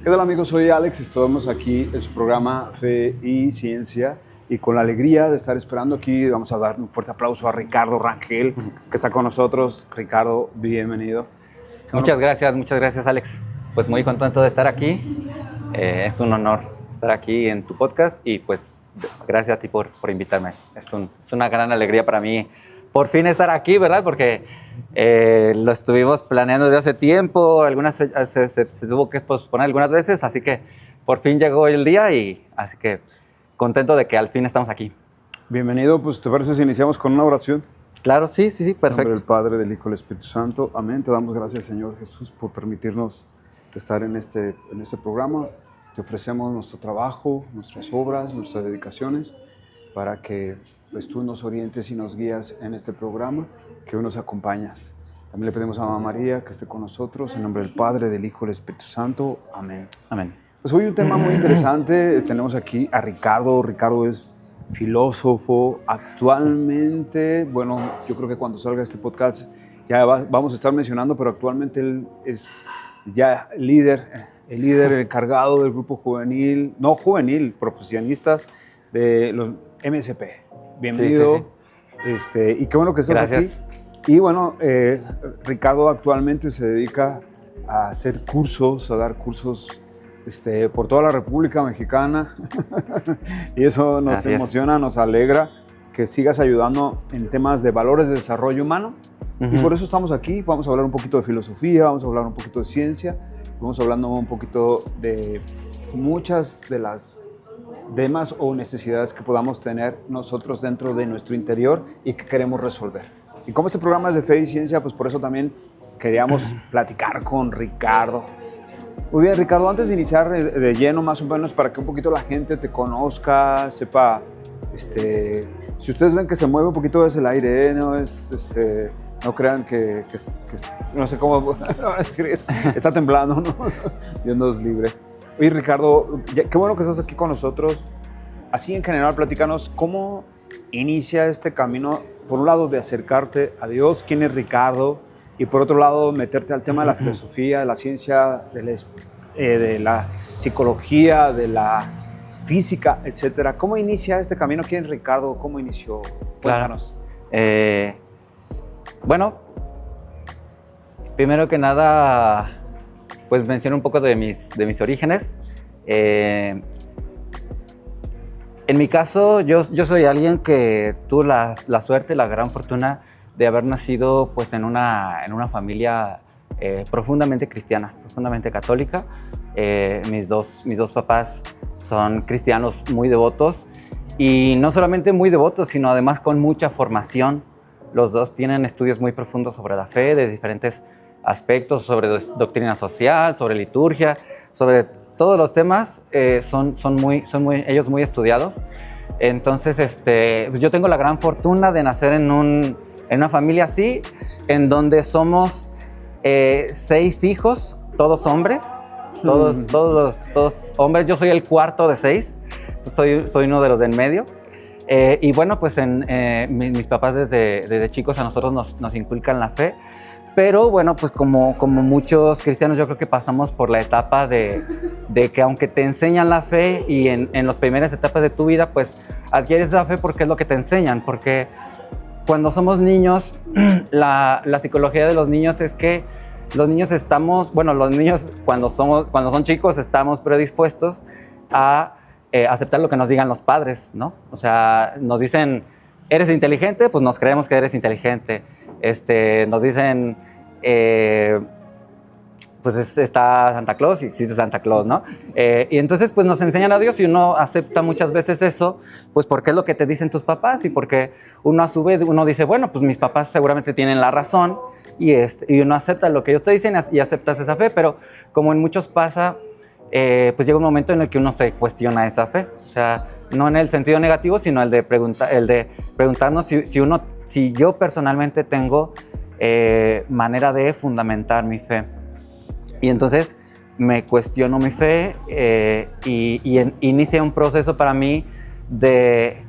¿Qué tal, amigos? Soy Alex, estamos aquí en su programa Fe y Ciencia y con la alegría de estar esperando aquí vamos a dar un fuerte aplauso a Ricardo Rangel que está con nosotros. Ricardo, bienvenido. Muchas gracias Alex. Pues muy contento de estar aquí. Es un honor estar aquí en tu podcast y pues gracias a ti por invitarme. Es una gran alegría para mí por fin estar aquí, ¿verdad? Porque lo estuvimos planeando desde hace tiempo, se tuvo que posponer algunas veces, así que por fin llegó el día y así que contento de que al fin estamos aquí. Bienvenido, pues ¿te parece si iniciamos con una oración? Claro, sí, perfecto. En nombre del Padre, del Hijo y del Espíritu Santo. Amén. Te damos gracias, Señor Jesús, por permitirnos estar en este programa. Te ofrecemos nuestro trabajo, nuestras obras, nuestras dedicaciones, para que pues, tú nos orientes y nos guías en este programa, que hoy nos acompañas. También le pedimos a Mamá María que esté con nosotros, en nombre del Padre, del Hijo y del Espíritu Santo. Amén. Amén. Pues hoy un tema muy interesante. Tenemos aquí a Ricardo. Ricardo es filósofo. Actualmente, bueno, yo creo que cuando salga este podcast ya vamos a estar mencionando, pero actualmente él es ya el líder encargado del grupo profesionistas de los MSP. Bienvenido. Sí. Y qué bueno que estás Gracias. aquí. Y bueno, Ricardo actualmente se dedica a hacer cursos, a dar cursos por toda la República Mexicana. Y eso nos emociona, nos alegra que sigas ayudando en temas de valores de desarrollo humano. Y por eso estamos aquí. Vamos a hablar un poquito de filosofía, vamos a hablar un poquito de ciencia, vamos hablando un poquito de muchas de las temas o necesidades que podamos tener nosotros dentro de nuestro interior y que queremos resolver. Y como este programa es de fe y ciencia, pues por eso también queríamos platicar con Ricardo. Muy bien, Ricardo, antes de iniciar de lleno, más o menos, para que un poquito la gente te conozca, sepa, si ustedes ven que se mueve un poquito es el aire, no es, no crean que no sé cómo, está temblando, ¿no? Dios nos libre. Oye, Ricardo, qué bueno que estás aquí con nosotros. Así en general, platícanos cómo inicia este camino, por un lado, de acercarte a Dios, quién es Ricardo, y por otro lado, meterte al tema de la filosofía, de la ciencia, de la psicología, de la física, etcétera. ¿Cómo inicia este camino? ¿Quién es Ricardo? ¿Cómo inició? Cuéntanos. Claro. Bueno, primero que nada, pues menciono un poco de mis orígenes. En mi caso, yo soy alguien que tuvo la suerte, la gran fortuna de haber nacido pues, en una familia profundamente cristiana, profundamente católica. Mis dos papás son cristianos muy devotos y no solamente muy devotos, sino además con mucha formación. Los dos tienen estudios muy profundos sobre la fe, de diferentes aspectos, sobre doctrina social, sobre liturgia, sobre todos los temas, son ellos muy estudiados. Entonces, pues yo tengo la gran fortuna de nacer en una familia así, en donde somos 6 hijos, todos hombres, todos hombres. Yo soy el cuarto de 6, soy uno de los de en medio. Y bueno, pues mis papás desde chicos a nosotros nos inculcan la fe, pero bueno, pues como muchos cristianos yo creo que pasamos por la etapa de que aunque te enseñan la fe y en las primeras etapas de tu vida, pues adquieres esa fe porque es lo que te enseñan, porque cuando somos niños, la psicología de los niños es que los niños cuando son chicos estamos predispuestos a aceptar lo que nos digan los padres, ¿no? O sea, nos dicen, ¿eres inteligente? Pues nos creemos que eres inteligente. Nos dicen, pues está Santa Claus y existe Santa Claus, ¿no? Y entonces pues nos enseñan a Dios y uno acepta muchas veces eso, pues porque es lo que te dicen tus papás y porque uno a su vez, uno dice, bueno, pues mis papás seguramente tienen la razón y uno acepta lo que ellos te dicen y aceptas esa fe, pero como en muchos pasa, pues llega un momento en el que uno se cuestiona esa fe, o sea, no en el sentido negativo, sino el de preguntarnos si yo personalmente tengo manera de fundamentar mi fe. Y entonces me cuestiono mi fe y inicia un proceso para mí de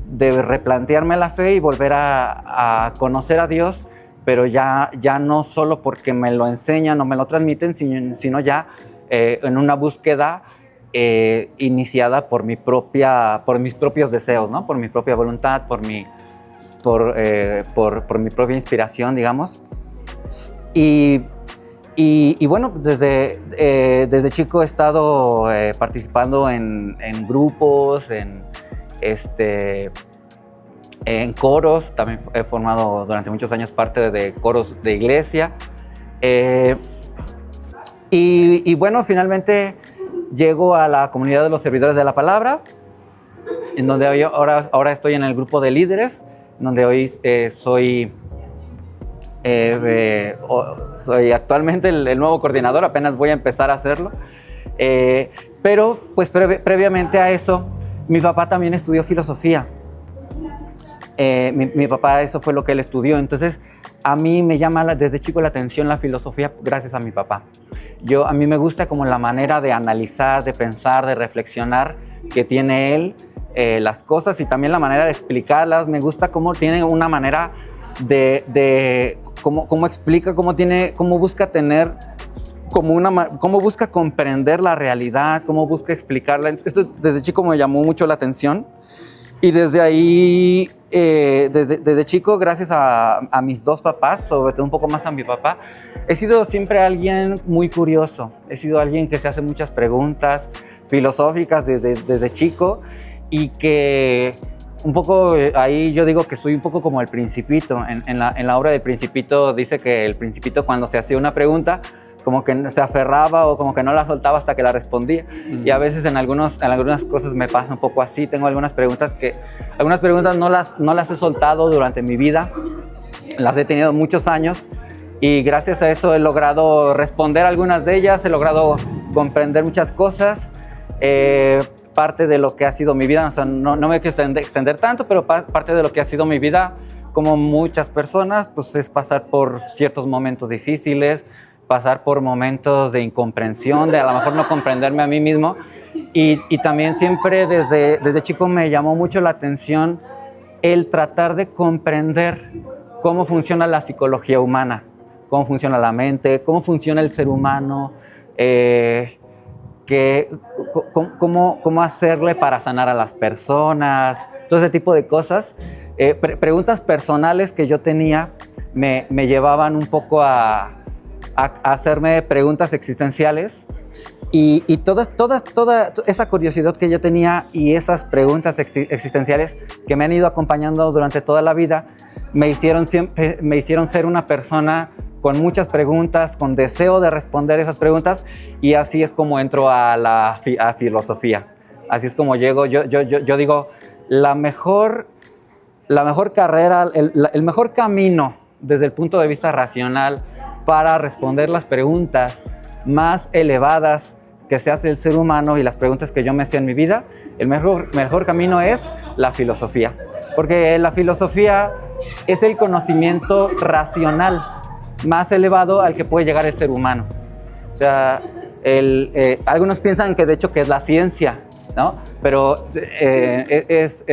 replantearme la fe y volver a conocer a Dios, pero ya no solo porque me lo enseñan o me lo transmiten, sino ya en una búsqueda iniciada por mis propios deseos, ¿no? Por mi propia voluntad, por mi propia inspiración, digamos. Y bueno, desde chico he estado participando en grupos, en coros. También he formado durante muchos años parte de coros de iglesia. Y bueno, finalmente llego a la comunidad de los servidores de la palabra, en donde ahora estoy en el grupo de líderes, donde hoy soy actualmente el nuevo coordinador. Apenas voy a empezar a hacerlo. Pero pues previamente a eso, mi papá también estudió filosofía. Mi papá, eso fue lo que él estudió. Entonces, a mí me llama desde chico la atención la filosofía gracias a mi papá. A mí me gusta como la manera de analizar, de pensar, de reflexionar que tiene él, las cosas, y también la manera de explicarlas. Me gusta cómo tiene una manera de cómo explica, cómo busca tener cómo busca comprender la realidad, cómo busca explicarla. Esto desde chico me llamó mucho la atención, y desde ahí, desde chico, gracias a mis dos papás, sobre todo un poco más a mi papá, he sido siempre alguien muy curioso. He sido alguien que se hace muchas preguntas filosóficas desde chico, y que un poco ahí yo digo que soy un poco como el Principito. En la obra del Principito dice que el Principito, cuando se hacía una pregunta, como que se aferraba o como que no la soltaba hasta que la respondía. Y a veces en algunas cosas me pasa un poco así. Tengo algunas preguntas no las he soltado durante mi vida. Las he tenido muchos años, y gracias a eso he logrado responder algunas de ellas, he logrado comprender muchas cosas. Parte de lo que ha sido mi vida, o sea, no me quiero extender tanto, pero parte de lo que ha sido mi vida, como muchas personas, pues es pasar por ciertos momentos difíciles, pasar por momentos de incomprensión, de a lo mejor no comprenderme a mí mismo. Y también siempre desde chico me llamó mucho la atención el tratar de comprender cómo funciona la psicología humana, cómo funciona la mente, cómo funciona el ser humano, cómo hacerle para sanar a las personas, todo ese tipo de cosas. Preguntas personales que yo tenía me llevaban un poco a hacerme preguntas existenciales, y toda esa curiosidad que yo tenía y esas preguntas existenciales que me han ido acompañando durante toda la vida me hicieron ser una persona con muchas preguntas, con deseo de responder esas preguntas, y así es como entro a filosofía. Así es como llego. Yo digo, la mejor carrera, el mejor camino desde el punto de vista racional para responder las preguntas más elevadas que se hace el ser humano y las preguntas que yo me hacía en mi vida, el mejor camino es la filosofía. Porque la filosofía es el conocimiento racional más elevado al que puede llegar el ser humano. O sea, algunos piensan que de hecho que es la ciencia, ¿no? Pero es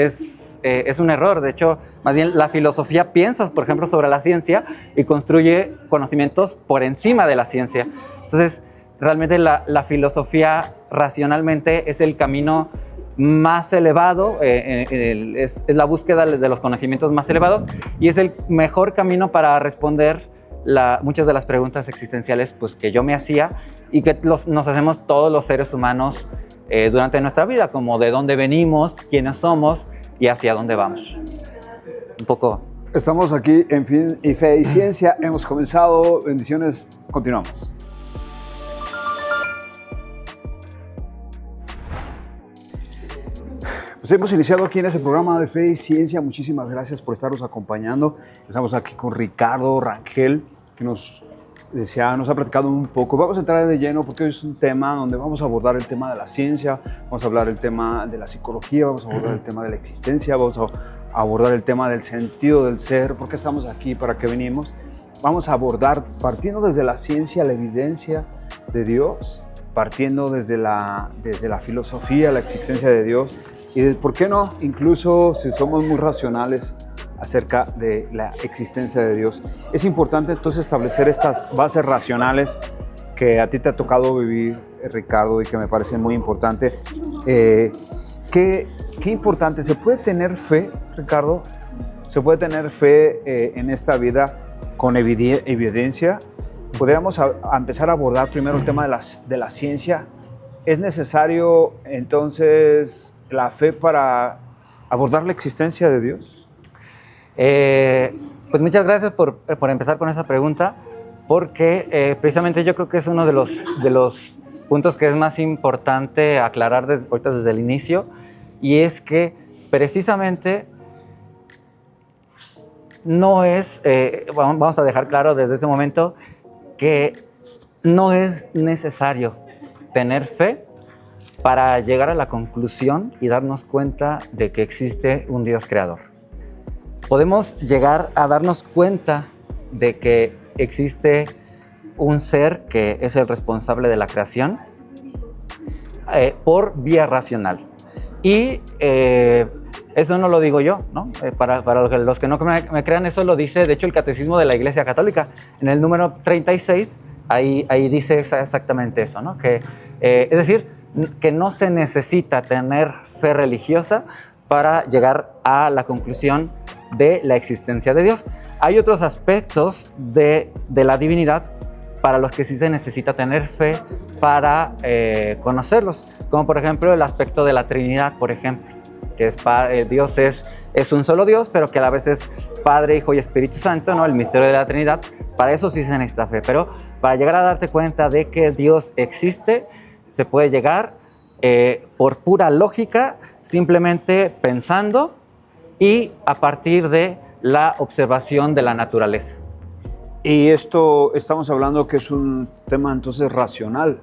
un error. De hecho, más bien la filosofía piensa, por ejemplo, sobre la ciencia y construye conocimientos por encima de la ciencia. Entonces, realmente la filosofía racionalmente es el camino más elevado, es la búsqueda de los conocimientos más elevados, y es el mejor camino para responder muchas de las preguntas existenciales, pues, que yo me hacía y que nos hacemos todos los seres humanos durante nuestra vida, como de dónde venimos, quiénes somos y hacia dónde vamos. Un poco. Estamos aquí en Fin y Fe y Ciencia. Hemos comenzado. Bendiciones. Continuamos. Pues hemos iniciado aquí en este programa de Fe y Ciencia. Muchísimas gracias por estarnos acompañando. Estamos aquí con Ricardo Rangel, que nos ha platicado un poco. Vamos a entrar de lleno porque hoy es un tema donde vamos a abordar el tema de la ciencia, vamos a hablar el tema de la psicología, vamos a abordar el tema de la existencia, vamos a abordar el tema del sentido del ser, por qué estamos aquí, para qué venimos. Vamos a abordar, partiendo desde la ciencia, la evidencia de Dios, partiendo desde la filosofía, la existencia de Dios, y por qué no, incluso si somos muy racionales acerca de la existencia de Dios. Es importante entonces establecer estas bases racionales que a ti te ha tocado vivir, Ricardo, y que me parece muy importante. Qué importante, ¿se puede tener fe, Ricardo? ¿Se puede tener fe en esta vida con evidencia? Podríamos empezar a abordar primero el tema de la ciencia. ¿Es necesario entonces la fe para abordar la existencia de Dios? Pues muchas gracias por empezar con esa pregunta, porque precisamente yo creo que es uno de los puntos que es más importante aclarar ahorita desde el inicio, y es que precisamente no es, vamos a dejar claro desde ese momento, que no es necesario tener fe para llegar a la conclusión y darnos cuenta de que existe un Dios creador. Podemos llegar a darnos cuenta de que existe un ser que es el responsable de la creación por vía racional. Y eso no lo digo yo, ¿no? Para los que no me crean, eso lo dice, de hecho, el Catecismo de la Iglesia Católica. En el número 36, ahí dice exactamente eso, ¿no? Que, es decir, que no se necesita tener fe religiosa para llegar a la conclusión de la existencia de Dios. Hay otros aspectos de la divinidad para los que sí se necesita tener fe para conocerlos, como por ejemplo el aspecto de la Trinidad, por ejemplo, que es Dios es un solo Dios, pero que a la vez es Padre, Hijo y Espíritu Santo, ¿no? El misterio de la Trinidad. Para eso sí se necesita fe, pero para llegar a darte cuenta de que Dios existe, se puede llegar por pura lógica, simplemente pensando y a partir de la observación de la naturaleza. Y esto estamos hablando que es un tema entonces racional,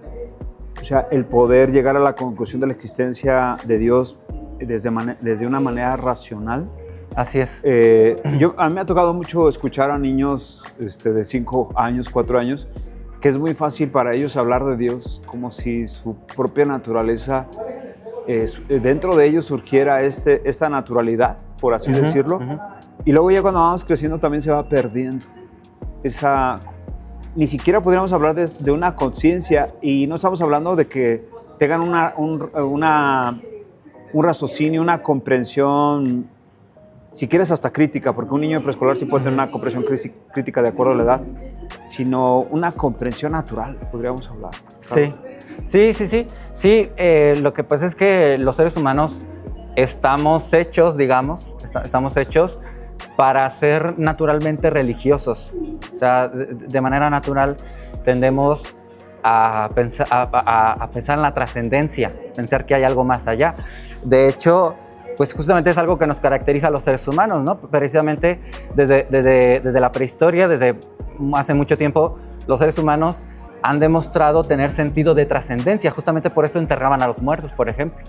o sea, el poder llegar a la conclusión de la existencia de Dios desde una manera racional. Así es. A mí me ha tocado mucho escuchar a niños de 5 años, 4 años, que es muy fácil para ellos hablar de Dios como si su propia naturaleza, dentro de ellos surgiera esta naturalidad, por así decirlo, y luego ya cuando vamos creciendo también se va perdiendo. Ni siquiera podríamos hablar de una conciencia, y no estamos hablando de que tengan un raciocinio, una comprensión, si quieres hasta crítica, porque un niño de preescolar sí puede tener una comprensión crítica de acuerdo a la edad, sino una comprensión natural, podríamos hablar. ¿Sabes? Sí, lo que pasa es que los seres humanos estamos hechos, digamos, estamos hechos para ser naturalmente religiosos. O sea, de manera natural tendemos a pensar en la trascendencia, pensar que hay algo más allá. De hecho, pues justamente es algo que nos caracteriza a los seres humanos, ¿no? Precisamente desde la prehistoria, desde hace mucho tiempo, los seres humanos han demostrado tener sentido de trascendencia. Justamente por eso enterraban a los muertos, por ejemplo.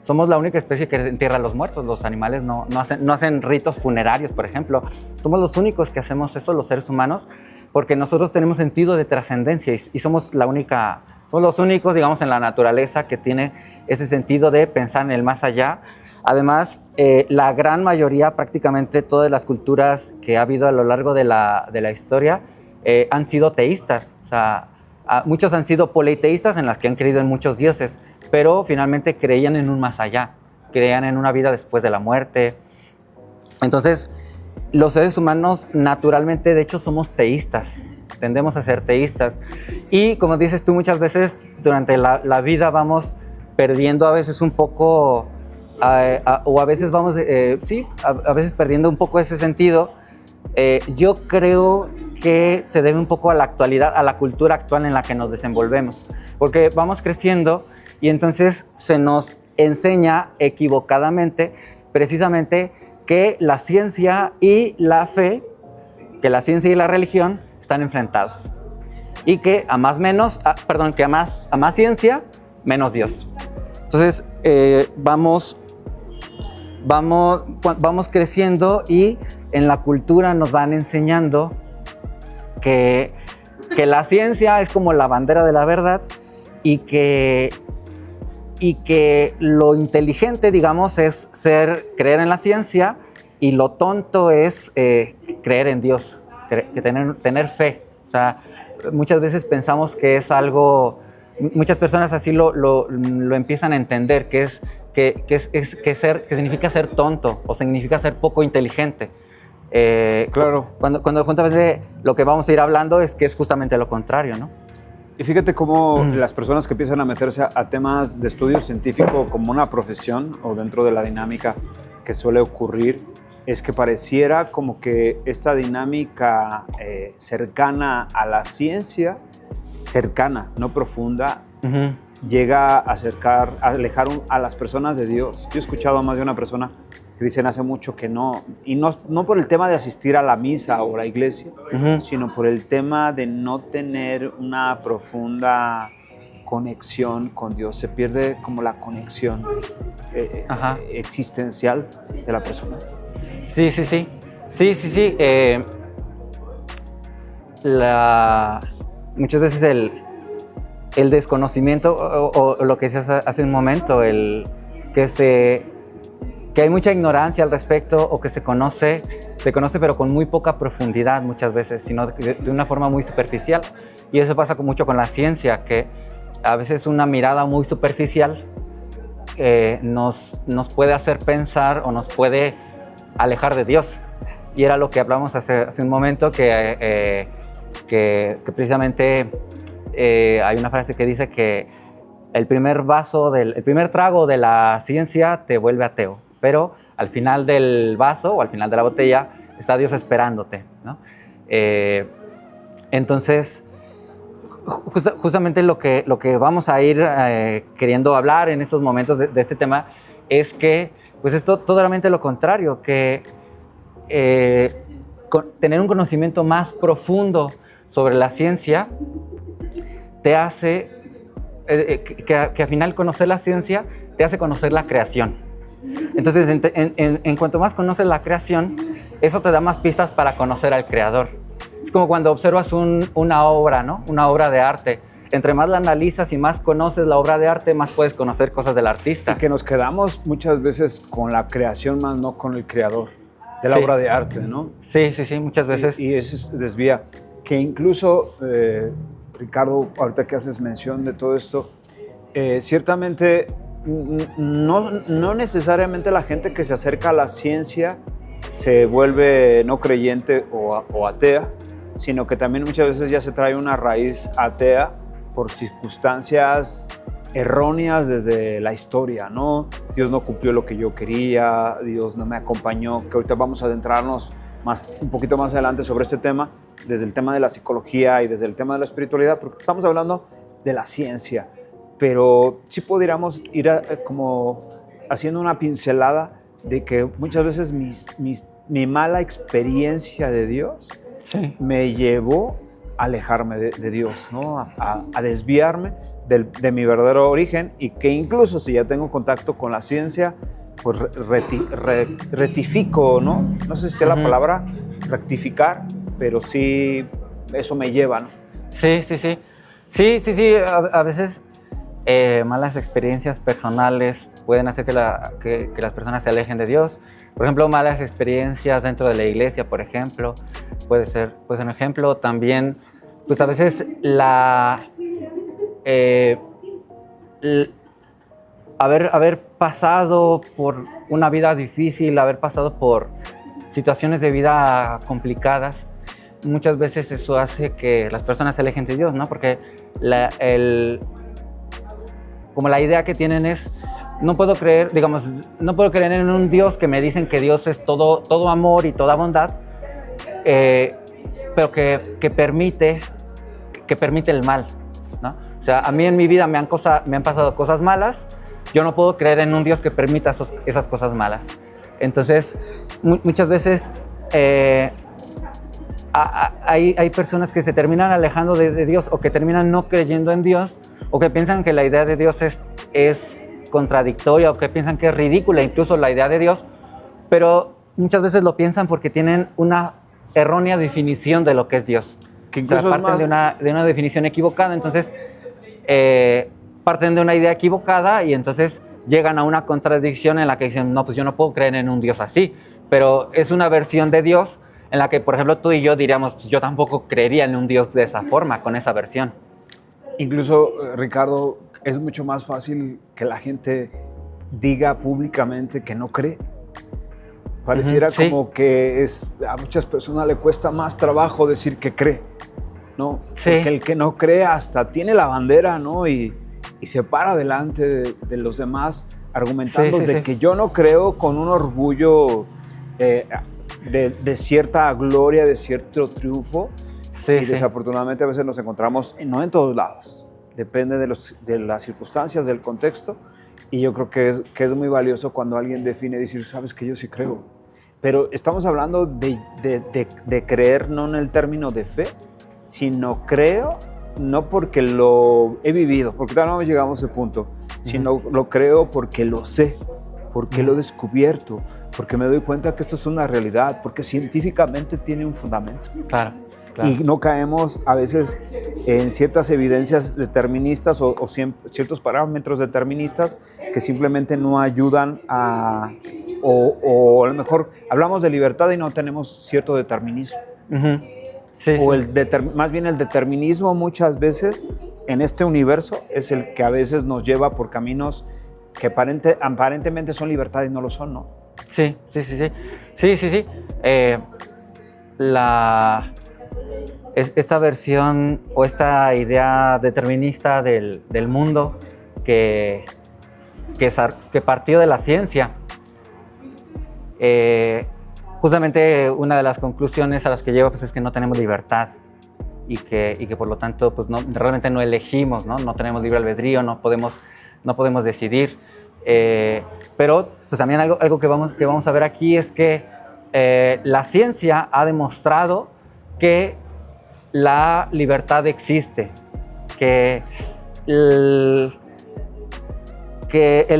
Somos la única especie que entierra a los muertos. Los animales no hacen ritos funerarios, por ejemplo. Somos los únicos que hacemos eso, los seres humanos, porque nosotros tenemos sentido de trascendencia y somos los únicos, digamos, en la naturaleza que tiene ese sentido de pensar en el más allá. Además, la gran mayoría, prácticamente todas las culturas que ha habido a lo largo de la historia han sido teístas. O sea, muchos han sido politeístas, en las que han creído en muchos dioses, pero finalmente creían en un más allá, creían en una vida después de la muerte. Entonces, los seres humanos naturalmente, de hecho, somos teístas, tendemos a ser teístas. Y como dices tú, muchas veces durante la vida vamos perdiendo a veces un poco, o a veces vamos, a veces perdiendo un poco ese sentido. Yo creo que se debe un poco a la actualidad, a la cultura actual en la que nos desenvolvemos, porque vamos creciendo y entonces se nos enseña equivocadamente precisamente que la ciencia y la fe, que la ciencia y la religión están enfrentados y que a más ciencia, menos Dios. Entonces vamos creciendo y en la cultura nos van enseñando que la ciencia es como la bandera de la verdad y que lo inteligente, digamos, es creer en la ciencia, y lo tonto es creer en Dios, tener fe. O sea, muchas veces pensamos que es algo, muchas personas así lo empiezan a entender, que significa ser tonto o significa ser poco inteligente. Claro. Cuando justamente lo que vamos a ir hablando es que es justamente lo contrario, ¿no? Y fíjate cómo las personas que empiezan a meterse a temas de estudio científico como una profesión o dentro de la dinámica que suele ocurrir, es que pareciera como que esta dinámica cercana a la ciencia, cercana, no profunda, llega a alejar a las personas de Dios. Yo he escuchado a más de una persona que dicen hace mucho que no, y no por el tema de asistir a la misa o a la iglesia, sino por el tema de no tener una profunda conexión con Dios. Se pierde como la conexión existencial de la persona. Sí. Muchas veces el desconocimiento o lo que decías hace un momento, que hay mucha ignorancia al respecto o que se conoce pero con muy poca profundidad muchas veces, sino de una forma muy superficial. Y eso pasa mucho con la ciencia, que a veces una mirada muy superficial nos puede hacer pensar o nos puede alejar de Dios. Y era lo que hablamos hace un momento, que precisamente hay una frase que dice que el primer trago de la ciencia te vuelve ateo, pero al final del vaso o al final de la botella está Dios esperándote, ¿no? Entonces, justamente lo que vamos a ir queriendo hablar en estos momentos de este tema es que pues es totalmente lo contrario, que tener un conocimiento más profundo sobre la ciencia te hace, que al final conocer la ciencia te hace conocer la creación. Entonces, en cuanto más conoces la creación, eso te da más pistas para conocer al Creador. Es como cuando observas una obra, ¿no? Una obra de arte. Entre más la analizas y más conoces la obra de arte, más puedes conocer cosas del artista. Y que nos quedamos muchas veces con la creación, más no con el creador de la obra de arte, ¿no? Sí, muchas veces. Y eso desvía. Que incluso, Ricardo, ahorita que haces mención de todo esto, ciertamente no necesariamente la gente que se acerca a la ciencia se vuelve no creyente o atea, sino que también muchas veces ya se trae una raíz atea por circunstancias erróneas desde la historia, ¿no? Dios no cumplió lo que yo quería, Dios no me acompañó, que ahorita vamos a adentrarnos un poquito más adelante sobre este tema, desde el tema de la psicología y desde el tema de la espiritualidad, porque estamos hablando de la ciencia, pero sí podríamos ir como haciendo una pincelada de que muchas veces mi mala experiencia de Dios me llevó a alejarme de Dios, ¿no? A desviarme de mi verdadero origen, y que incluso si ya tengo contacto con la ciencia, pues rectifico, ¿no? No sé si sea la palabra rectificar, pero sí eso me lleva, ¿no? Sí. A veces malas experiencias personales pueden hacer que las personas se alejen de Dios. Por ejemplo, malas experiencias dentro de la iglesia, por ejemplo, puede ser un ejemplo. También, pues a veces haber pasado por una vida difícil, haber pasado por situaciones de vida complicadas, muchas veces eso hace que las personas se alejen de Dios, ¿no? Porque como la idea que tienen es, no puedo creer en un Dios que me dicen que Dios es todo amor y toda bondad, pero que permite el mal, ¿no? O sea, a mí en mi vida me han pasado cosas malas. Yo no puedo creer en un Dios que permita esas cosas malas. Entonces, muchas veces hay personas que se terminan alejando de Dios, o que terminan no creyendo en Dios, o que piensan que la idea de Dios es contradictoria, o que piensan que es ridícula incluso la idea de Dios, pero muchas veces lo piensan porque tienen una errónea definición de lo que es Dios. Que incluso parten de una definición equivocada. Entonces, parten de una idea equivocada y entonces llegan a una contradicción en la que dicen, no, pues yo no puedo creer en un Dios así, pero es una versión de Dios en la que, por ejemplo, tú y yo diríamos, pues yo tampoco creería en un Dios de esa forma, con esa versión. Incluso, Ricardo, es mucho más fácil que la gente diga públicamente que no cree. Pareciera sí. como que a muchas personas le cuesta más trabajo decir que cree, ¿no? Sí. Porque el que no cree hasta tiene la bandera, ¿no? Y se para delante de los demás argumentando de que yo no creo, con un orgullo de cierta gloria, de cierto triunfo. Y desafortunadamente a veces nos encontramos, no en todos lados, depende de las circunstancias, del contexto. Y yo creo que es muy valioso cuando alguien define decir, sabes que yo sí creo. Pero estamos hablando de creer no en el término de fe, sino creo no porque lo he vivido, porque todavía no llegamos a ese punto, sino lo creo porque lo sé, porque lo he descubierto, porque me doy cuenta que esto es una realidad, porque científicamente tiene un fundamento. Claro. Y no caemos a veces en ciertas evidencias deterministas o ciertos parámetros deterministas que simplemente no ayudan o a lo mejor hablamos de libertad y no tenemos cierto determinismo. Más bien el determinismo muchas veces en este universo es el que a veces nos lleva por caminos que aparentemente son libertad y no lo son, ¿no? Sí. Esta versión o esta idea determinista del mundo que partió de la ciencia, justamente una de las conclusiones a las que lleva pues, es que no tenemos libertad y que por lo tanto pues, realmente no elegimos, no tenemos libre albedrío, no podemos decidir. Pero pues, también algo que vamos a ver aquí es que la ciencia ha demostrado que la libertad existe, que el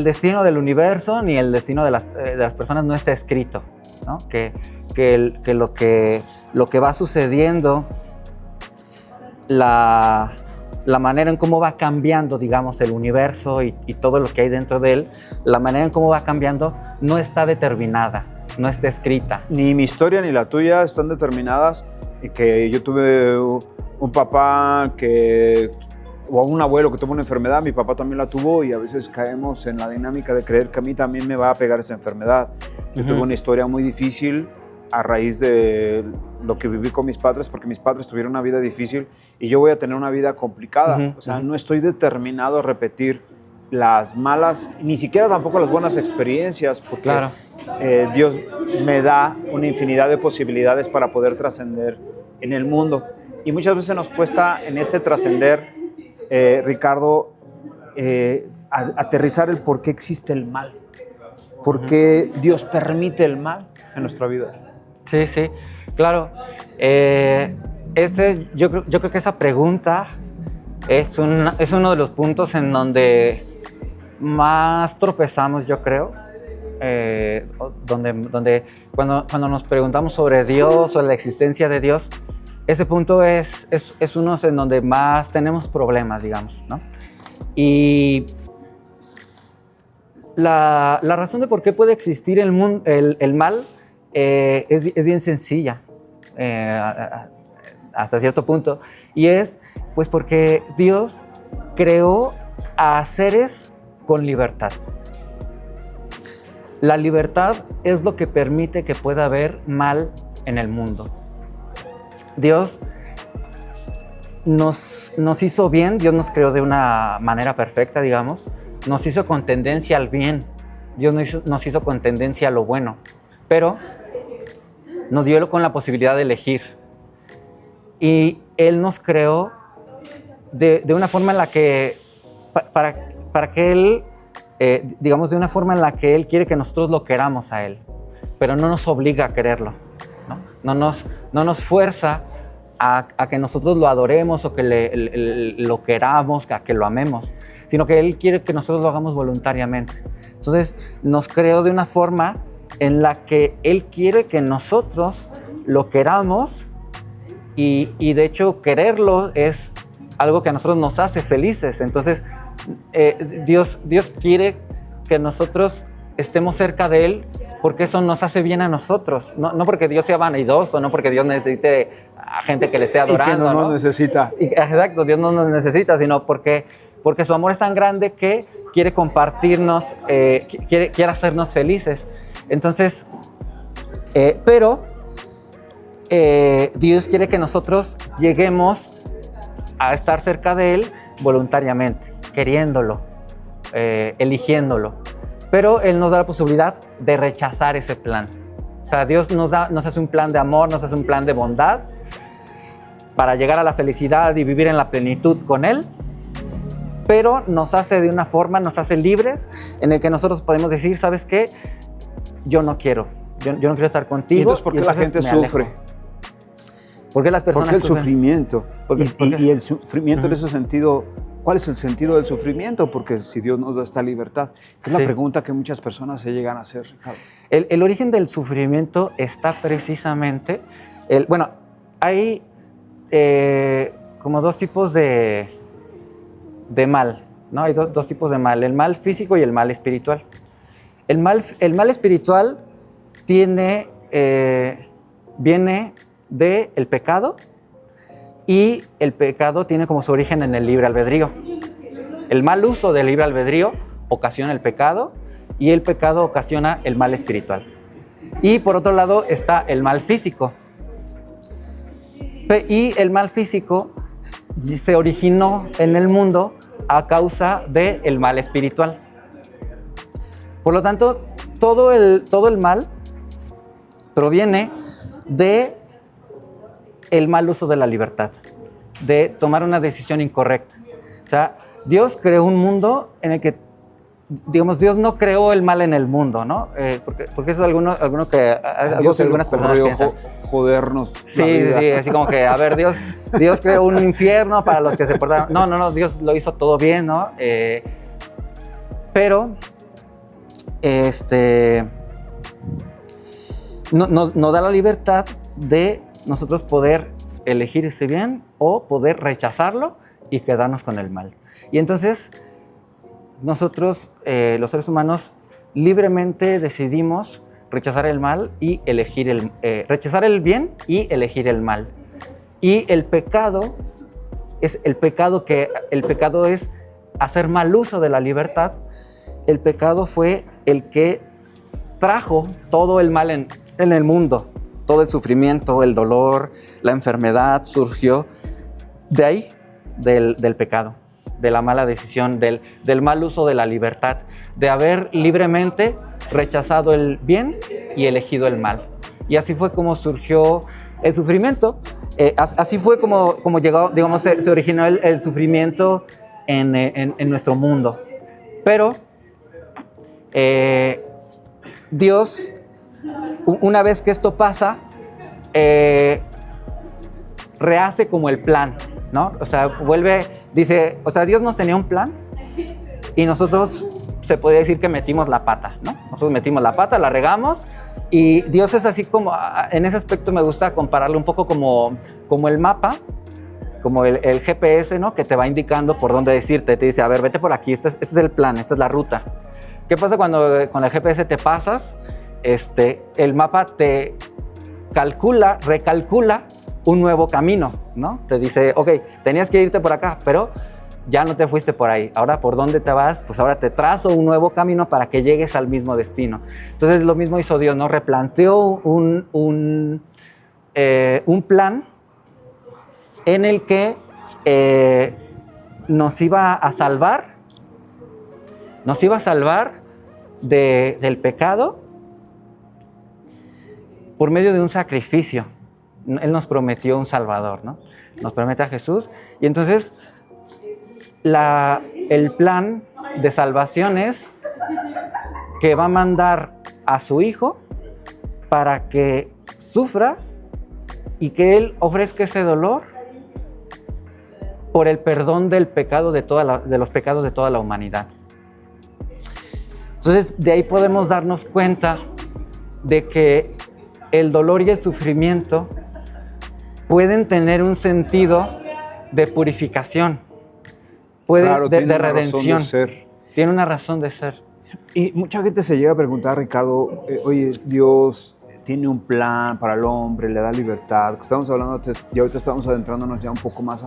destino del universo ni el destino de las personas no está escrito, ¿no? Que lo que va sucediendo, la manera en cómo va cambiando, digamos, el universo y todo lo que hay dentro de él, la manera en cómo va cambiando no está determinada, no está escrita. Ni mi historia ni la tuya están determinadas. Y que yo tuve un papá o un abuelo que tuvo una enfermedad, mi papá también la tuvo y a veces caemos en la dinámica de creer que a mí también me va a pegar esa enfermedad. Yo tuve una historia muy difícil a raíz de lo que viví con mis padres, porque mis padres tuvieron una vida difícil y yo voy a tener una vida complicada. O sea, no estoy determinado a repetir las malas, ni siquiera tampoco las buenas experiencias, porque Dios me da una infinidad de posibilidades para poder trascender en el mundo. Y muchas veces nos cuesta en este trascender, Ricardo, aterrizar el por qué existe el mal, por qué Dios permite el mal en nuestra vida. Sí, claro. Yo creo que esa pregunta es uno de los puntos en donde más tropezamos, yo creo, donde cuando nos preguntamos sobre Dios o la existencia de Dios, ese punto es uno en donde más tenemos problemas, digamos, ¿no? Y la razón de por qué puede existir el mal es bien sencilla, hasta cierto punto, y es pues porque Dios creó a seres con libertad. La libertad es lo que permite que pueda haber mal en el mundo. Dios nos hizo bien, Dios nos creó de una manera perfecta, digamos, nos hizo con tendencia al bien, Dios nos hizo con tendencia a lo bueno, pero nos dio con la posibilidad de elegir. Y Él nos creó de una forma en la que, para que Él, digamos, de una forma en la que Él quiere que nosotros lo queramos a Él, pero no nos obliga a quererlo, ¿no? No nos fuerza a que nosotros lo adoremos o que lo queramos, a que lo amemos, sino que Él quiere que nosotros lo hagamos voluntariamente. Entonces, nos creó de una forma en la que Él quiere que nosotros lo queramos y de hecho, quererlo es algo que a nosotros nos hace felices. Entonces, Dios quiere que nosotros estemos cerca de Él porque eso nos hace bien a nosotros. No porque Dios sea vanidoso, no porque Dios necesite a gente que le esté adorando. Y que no nos necesita. Exacto, Dios no nos necesita, sino porque su amor es tan grande que quiere compartirnos, quiere hacernos felices. Entonces, pero Dios quiere que nosotros lleguemos a estar cerca de Él voluntariamente, queriéndolo, eligiéndolo. Pero Él nos da la posibilidad de rechazar ese plan. O sea, Dios nos hace un plan de amor, nos hace un plan de bondad para llegar a la felicidad y vivir en la plenitud con Él, pero nos hace de una forma, nos hace libres en el que nosotros podemos decir, ¿sabes qué? Yo no quiero estar contigo. ¿Y entonces por qué la gente sufre? ¿Por qué las personas ¿Por qué el sufren? sufrimiento? Y el sufrimiento en ese sentido, ¿cuál es el sentido del sufrimiento? Porque si Dios nos da esta libertad, es la pregunta que muchas personas se llegan a hacer, Ricardo. El origen del sufrimiento está precisamente, hay como dos tipos de mal, ¿no? Hay dos tipos de mal, el mal físico y el mal espiritual. El mal espiritual viene del pecado, y el pecado tiene como su origen en el libre albedrío. El mal uso del libre albedrío ocasiona el pecado, y el pecado ocasiona el mal espiritual. Y por otro lado está el mal físico. Y el mal físico se originó en el mundo a causa del mal espiritual. Por lo tanto, todo el mal proviene de el mal uso de la libertad, de tomar una decisión incorrecta. O sea, Dios creó un mundo en el que, digamos, Dios no creó el mal en el mundo, ¿no? Porque eso es algo que algunas personas piensan. Jodernos. Sí, así como que, a ver, Dios creó un infierno para los que se portaron. No, Dios lo hizo todo bien, ¿no? Pero, nos da la libertad de nosotros poder elegir ese bien o poder rechazarlo y quedarnos con el mal. Y entonces, nosotros, los seres humanos, libremente decidimos rechazar el mal y elegir rechazar el bien y elegir el mal. Y el pecado es hacer mal uso de la libertad. El pecado fue el que trajo todo el mal en el mundo. Todo el sufrimiento, el dolor, la enfermedad surgió de ahí, del pecado, de la mala decisión, del mal uso de la libertad, de haber libremente rechazado el bien y elegido el mal. Y así fue como surgió el sufrimiento. Así fue como llegó, digamos, se originó el sufrimiento en nuestro mundo. Pero Dios, una vez que esto pasa, rehace como el plan, ¿no? O sea, Dios nos tenía un plan y nosotros se podría decir que metimos la pata, ¿no? Nosotros metimos la pata, la regamos, y Dios es así como, en ese aspecto me gusta compararlo un poco como el mapa, como el GPS, ¿no? Que te va indicando por dónde decirte, te dice, a ver, vete por aquí, este es el plan, esta es la ruta. ¿Qué pasa cuando con el GPS te pasas? El mapa te recalcula un nuevo camino, ¿no? Te dice, ok, tenías que irte por acá, pero ya no te fuiste por ahí. Ahora, ¿por dónde te vas? Pues ahora te trazo un nuevo camino para que llegues al mismo destino. Entonces, lo mismo hizo Dios, ¿no? Replanteó un plan en el que nos iba a salvar del pecado por medio de un sacrificio. Él nos prometió un Salvador, ¿no? Nos promete a Jesús. Y entonces, el plan de salvación es que va a mandar a su Hijo para que sufra y que Él ofrezca ese dolor por el perdón del pecado de los pecados de toda la humanidad. Entonces, de ahí podemos darnos cuenta de que el dolor y el sufrimiento pueden tener un sentido de purificación, de redención. Tiene una razón de ser. Tiene una razón de ser. Y mucha gente se llega a preguntar, Ricardo, oye, Dios tiene un plan para el hombre, le da libertad. Estamos hablando, y ahorita estamos adentrándonos ya un poco más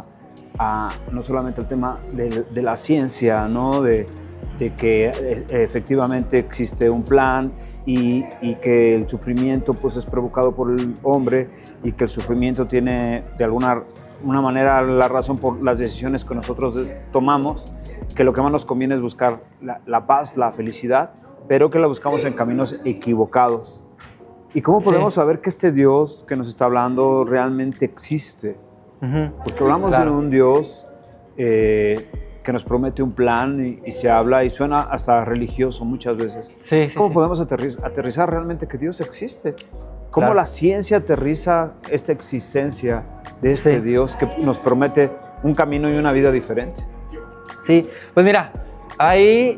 a no solamente el tema de la ciencia, ¿no? De que efectivamente existe un plan y que el sufrimiento pues, es provocado por el hombre y que el sufrimiento tiene de alguna manera la razón por las decisiones que nosotros tomamos, que lo que más nos conviene es buscar la paz, la felicidad, pero que la buscamos en caminos equivocados. ¿Y cómo podemos saber que este Dios que nos está hablando realmente existe? Porque hablamos de un Dios que nos promete un plan y se habla y suena hasta religioso muchas veces. ¿Cómo podemos aterrizar realmente que Dios existe? ¿Cómo la ciencia aterriza esta existencia de este Dios que nos promete un camino y una vida diferente? Sí, pues mira, ahí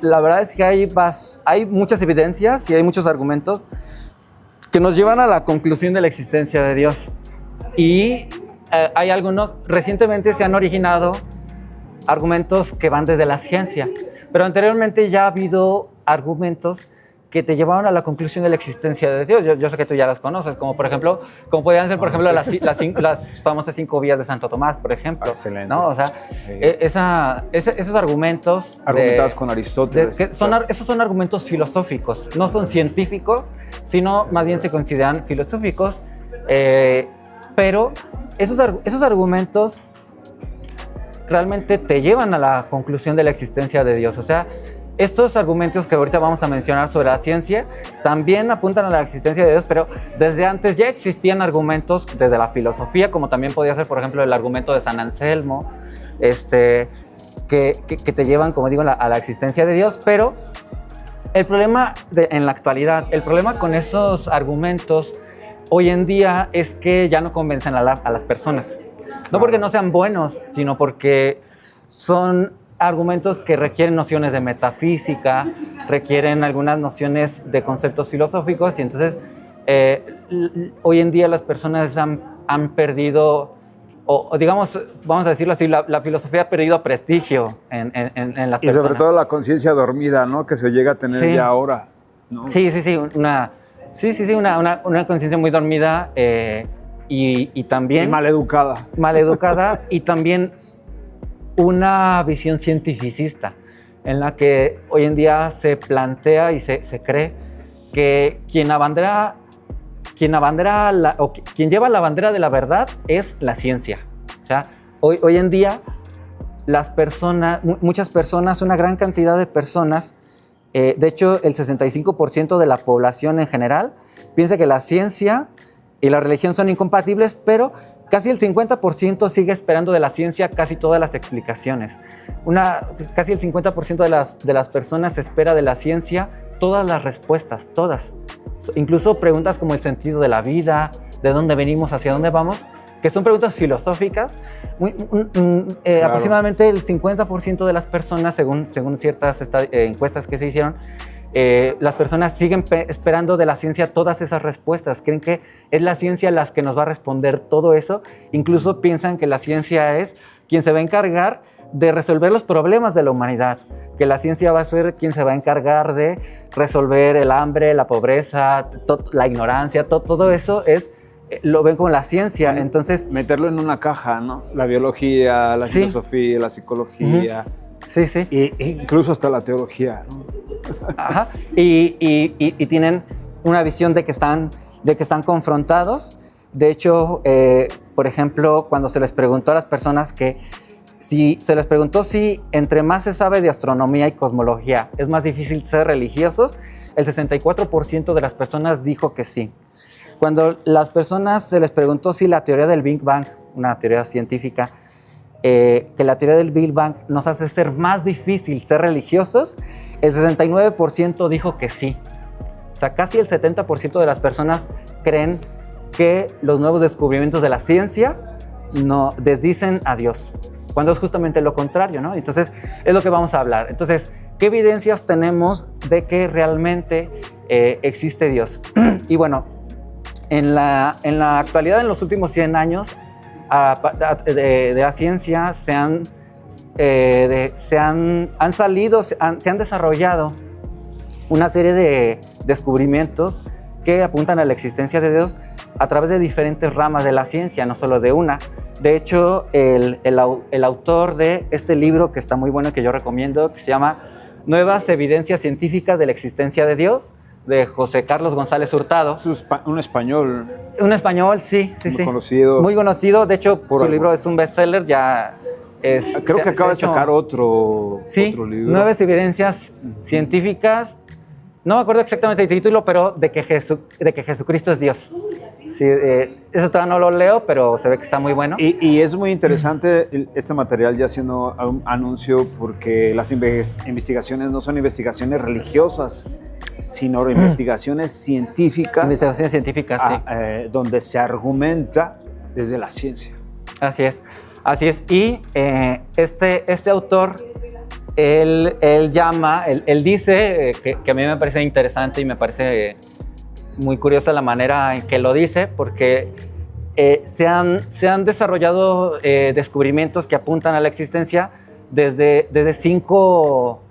la verdad es que hay muchas evidencias y hay muchos argumentos que nos llevan a la conclusión de la existencia de Dios. Y hay algunos, recientemente se han originado argumentos que van desde la ciencia, pero anteriormente ya ha habido argumentos que te llevaron a la conclusión de la existencia de Dios. Yo sé que tú ya las conoces, como por ejemplo, como podrían ser, por ejemplo, las famosas 5 vías de Santo Tomás, por ejemplo. Excelente. ¿No? O sea, esos argumentos... Argumentados con Aristóteles. Esos son argumentos filosóficos, no son científicos, sino más bien se consideran filosóficos, pero esos argumentos realmente te llevan a la conclusión de la existencia de Dios. O sea, estos argumentos que ahorita vamos a mencionar sobre la ciencia también apuntan a la existencia de Dios, pero desde antes ya existían argumentos desde la filosofía, como también podía ser, por ejemplo, el argumento de San Anselmo, que te llevan, como digo, a la existencia de Dios. Pero el problema en la actualidad, el problema con esos argumentos hoy en día es que ya no convencen a las personas. No porque no sean buenos, sino porque son argumentos que requieren nociones de metafísica, requieren algunas nociones de conceptos filosóficos, y entonces hoy en día las personas han perdido, o digamos, vamos a decirlo así, la filosofía ha perdido prestigio en las personas. Y sobre todo la conciencia dormida, ¿no? Que se llega a tener ya ahora, ¿no? Sí, una conciencia muy dormida y también... Y maleducada. Maleducada y también una visión cientificista en la que hoy en día se plantea y se cree que quien lleva la bandera de la verdad es la ciencia. O sea, hoy en día muchas personas, una gran cantidad de personas, de hecho el 65% de la población en general piensa que la ciencia y la religión son incompatibles, pero casi el 50% sigue esperando de la ciencia casi todas las explicaciones. Casi el 50% de las personas espera de la ciencia todas las respuestas, todas. Incluso preguntas como el sentido de la vida, de dónde venimos, hacia dónde vamos, que son preguntas filosóficas. Claro. Aproximadamente el 50% de las personas, según ciertas encuestas que se hicieron, las personas siguen esperando de la ciencia todas esas respuestas. Creen que es la ciencia las que nos va a responder todo eso. Incluso piensan que la ciencia es quien se va a encargar de resolver los problemas de la humanidad, que la ciencia va a ser quien se va a encargar de resolver el hambre, la pobreza, la ignorancia, todo eso lo ven como la ciencia. Entonces, meterlo en una caja, ¿no? La biología, la filosofía, la psicología. Sí. E incluso hasta la teología, ¿no? Ajá. Y tienen una visión de que están confrontados. De hecho, por ejemplo, cuando se les preguntó a las personas si entre más se sabe de astronomía y cosmología es más difícil ser religiosos, el 64% de las personas dijo que sí. Cuando las personas se les preguntó si la teoría del Big Bang, una teoría científica, que la teoría del Big Bang nos hace ser más difícil ser religiosos, el 69% dijo que sí. O sea, casi el 70% de las personas creen que los nuevos descubrimientos de la ciencia no desdicen a Dios, cuando es justamente lo contrario, ¿no? Entonces, es lo que vamos a hablar. Entonces, ¿qué evidencias tenemos de que realmente existe Dios? Y bueno, en la actualidad, en los últimos 100 años de la ciencia, se han se han desarrollado una serie de descubrimientos que apuntan a la existencia de Dios a través de diferentes ramas de la ciencia, no solo de una. De hecho, el autor de este libro, que está muy bueno y que yo recomiendo, que se llama Nuevas Evidencias Científicas de la Existencia de Dios, de José Carlos González Hurtado. Es un español. Un español, sí. Muy conocido. Muy conocido. De hecho, su libro es un bestseller, ya es... Creo que acaba de sacar otro libro. Nuevas Evidencias Científicas. No me acuerdo exactamente el título, pero de que Jesucristo es Dios. Sí, eso todavía no lo leo, pero se ve que está muy bueno. Y es muy interesante este material, ya haciendo un anuncio, porque las investigaciones no son investigaciones religiosas, sino investigaciones científicas. Investigaciones científicas, sí. Donde se argumenta desde la ciencia. Así es. Y este autor, él dice, que a mí me parece interesante y me parece muy curiosa la manera en que lo dice, porque se han desarrollado descubrimientos que apuntan a la existencia desde cinco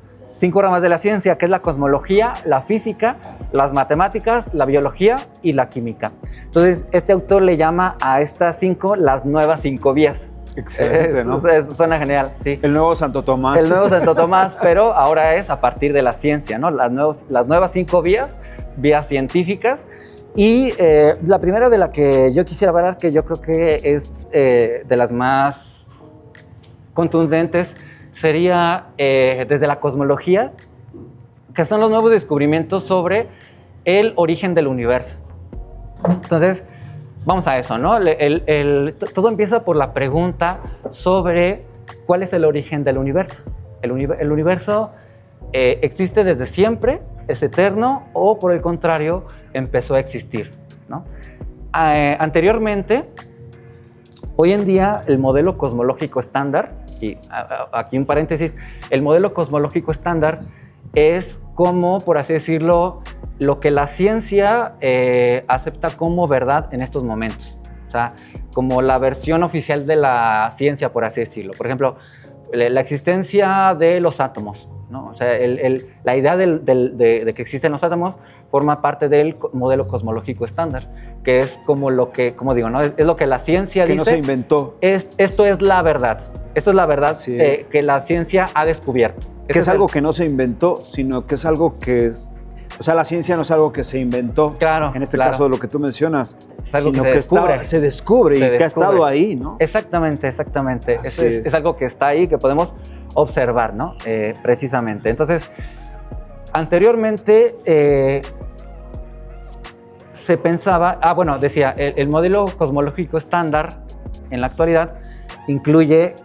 ramas de la ciencia, que es la cosmología, la física, las matemáticas, la biología y la química. Entonces, este autor le llama a estas 5 las nuevas 5 vías. Excelente, ¿no? Suena genial, sí. El nuevo Santo Tomás. El nuevo Santo Tomás, pero ahora es a partir de la ciencia, ¿no? Las nuevas 5 vías científicas. Y la primera de la que yo quisiera hablar, que yo creo que es de las más contundentes, sería desde la cosmología, que son los nuevos descubrimientos sobre el origen del universo. Entonces, vamos a eso, ¿no? Todo empieza por la pregunta sobre cuál es el origen del universo. ¿El universo existe desde siempre, es eterno, o por el contrario, empezó a existir, ¿no? Anteriormente, hoy en día, el modelo cosmológico estándar, y aquí un paréntesis, el modelo cosmológico estándar es como, por así decirlo, lo que la ciencia acepta como verdad en estos momentos. O sea, como la versión oficial de la ciencia, por así decirlo. Por ejemplo, la existencia de los átomos, ¿no? O sea, la idea de que existen los átomos forma parte del modelo cosmológico estándar, que es como lo que, como digo, ¿no? Es lo que la ciencia dice. Que no se inventó. Esto es la verdad. Esto es la verdad que la ciencia ha descubierto. Que es algo que no se inventó, sino que es algo que es... O sea, la ciencia no es algo que se inventó. Claro. En este caso, lo que tú mencionas. Es algo sino que se descubre. Que ha estado ahí, ¿no? Exactamente. Es algo que está ahí, que podemos observar, ¿no? Precisamente. Entonces, anteriormente se pensaba... decía, el modelo cosmológico estándar en la actualidad incluye,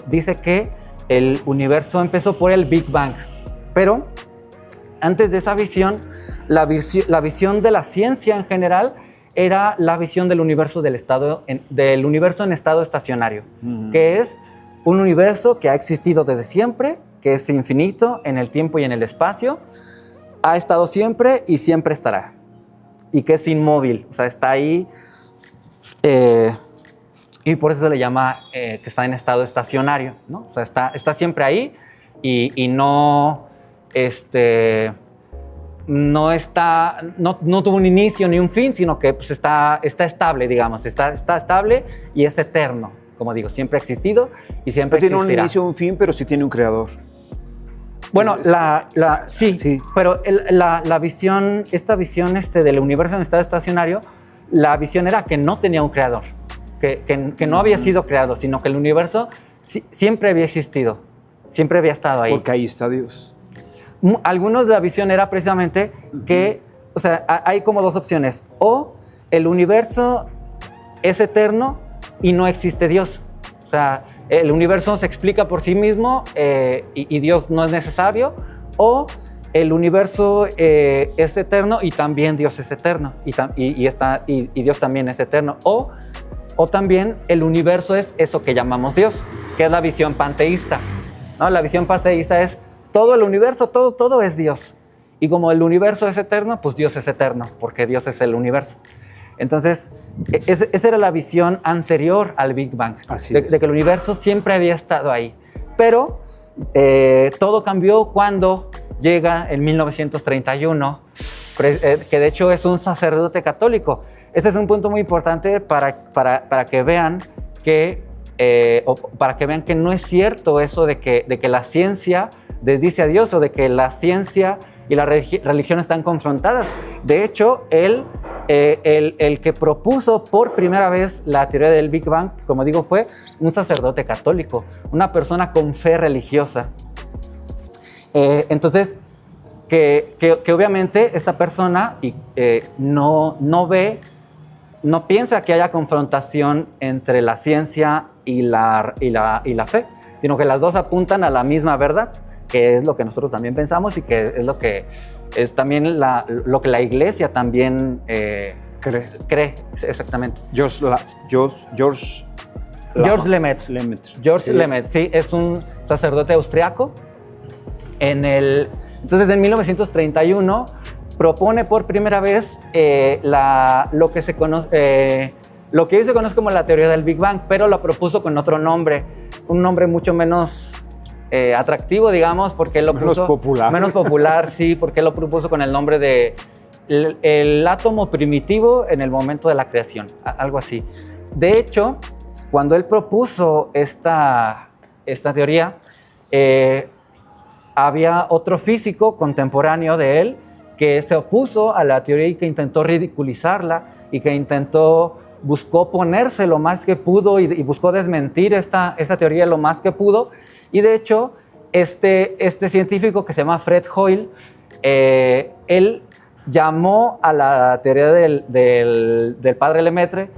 dice que el universo empezó por el Big Bang, pero antes de esa visión, la visión de la ciencia en general era la visión del universo en estado estacionario, que es un universo que ha existido desde siempre, que es infinito en el tiempo y en el espacio, ha estado siempre y siempre estará, y que es inmóvil, o sea, está ahí, y por eso se le llama que está en estado estacionario, ¿no? O sea, está siempre ahí y no tuvo un inicio ni un fin, sino que pues, está estable, digamos, está estable y es eterno. Como digo, siempre ha existido y siempre existirá. No tiene un inicio, un fin, pero sí tiene un creador. Bueno, sí, pero esta visión del universo en estado estacionario, la visión era que no tenía un creador, que no había sido creado, sino que el universo siempre había existido, siempre había estado ahí. Porque ahí está Dios. Algunos de la visión era precisamente que, o sea, hay como dos opciones. O el universo es eterno y no existe Dios. O sea, el universo se explica por sí mismo y Dios no es necesario. O el universo es eterno y también Dios es eterno. Y Dios también es eterno. O también el universo es eso que llamamos Dios, que es la visión panteísta, ¿no? La visión panteísta es todo el universo, todo es Dios. Y como el universo es eterno, pues Dios es eterno, porque Dios es el universo. Entonces, esa era la visión anterior al Big Bang, de que el universo siempre había estado ahí, Pero todo cambió cuando llega en 1931, que de hecho es un sacerdote católico. Este es un punto muy importante para que vean que no es cierto eso de que la ciencia desdice a Dios o de que la ciencia y la religión están confrontadas. De hecho, el que propuso por primera vez la teoría del Big Bang, como digo, fue un sacerdote católico, una persona con fe religiosa. Entonces, que obviamente esta persona no piensa que haya confrontación entre la ciencia y la fe, sino que las dos apuntan a la misma verdad, que es lo que nosotros también pensamos y que es lo que es también lo que la iglesia también cree exactamente. George Lemaitre, sí, es un sacerdote austriaco. Entonces, en 1931 propone por primera vez lo que hoy se conoce como la teoría del Big Bang, pero lo propuso con otro nombre, un nombre mucho menos atractivo, digamos, porque lo menos popular. Menos popular, sí, porque lo propuso con el nombre de el átomo primitivo en el momento de la creación, algo así. De hecho, cuando él propuso esta teoría, había otro físico contemporáneo de él que se opuso a la teoría y que intentó ridiculizarla y que buscó ponerse lo más que pudo y buscó desmentir esa teoría lo más que pudo. Y de hecho, este científico que se llama Fred Hoyle, él llamó a la teoría del padre Lemaitre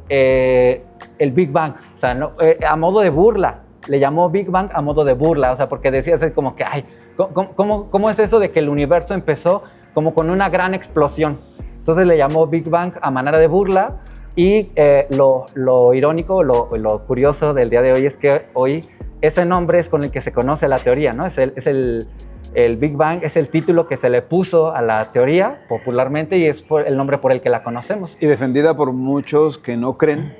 el Big Bang, o sea, a modo de burla. Le llamó Big Bang a modo de burla, o sea, porque decía así como que, ay, ¿cómo es eso de que el universo empezó como con una gran explosión? Entonces le llamó Big Bang a manera de burla y lo irónico, lo curioso del día de hoy es que hoy ese nombre es con el que se conoce la teoría, ¿no? El Big Bang es el título que se le puso a la teoría popularmente y es el nombre por el que la conocemos. Y defendida por muchos que no creen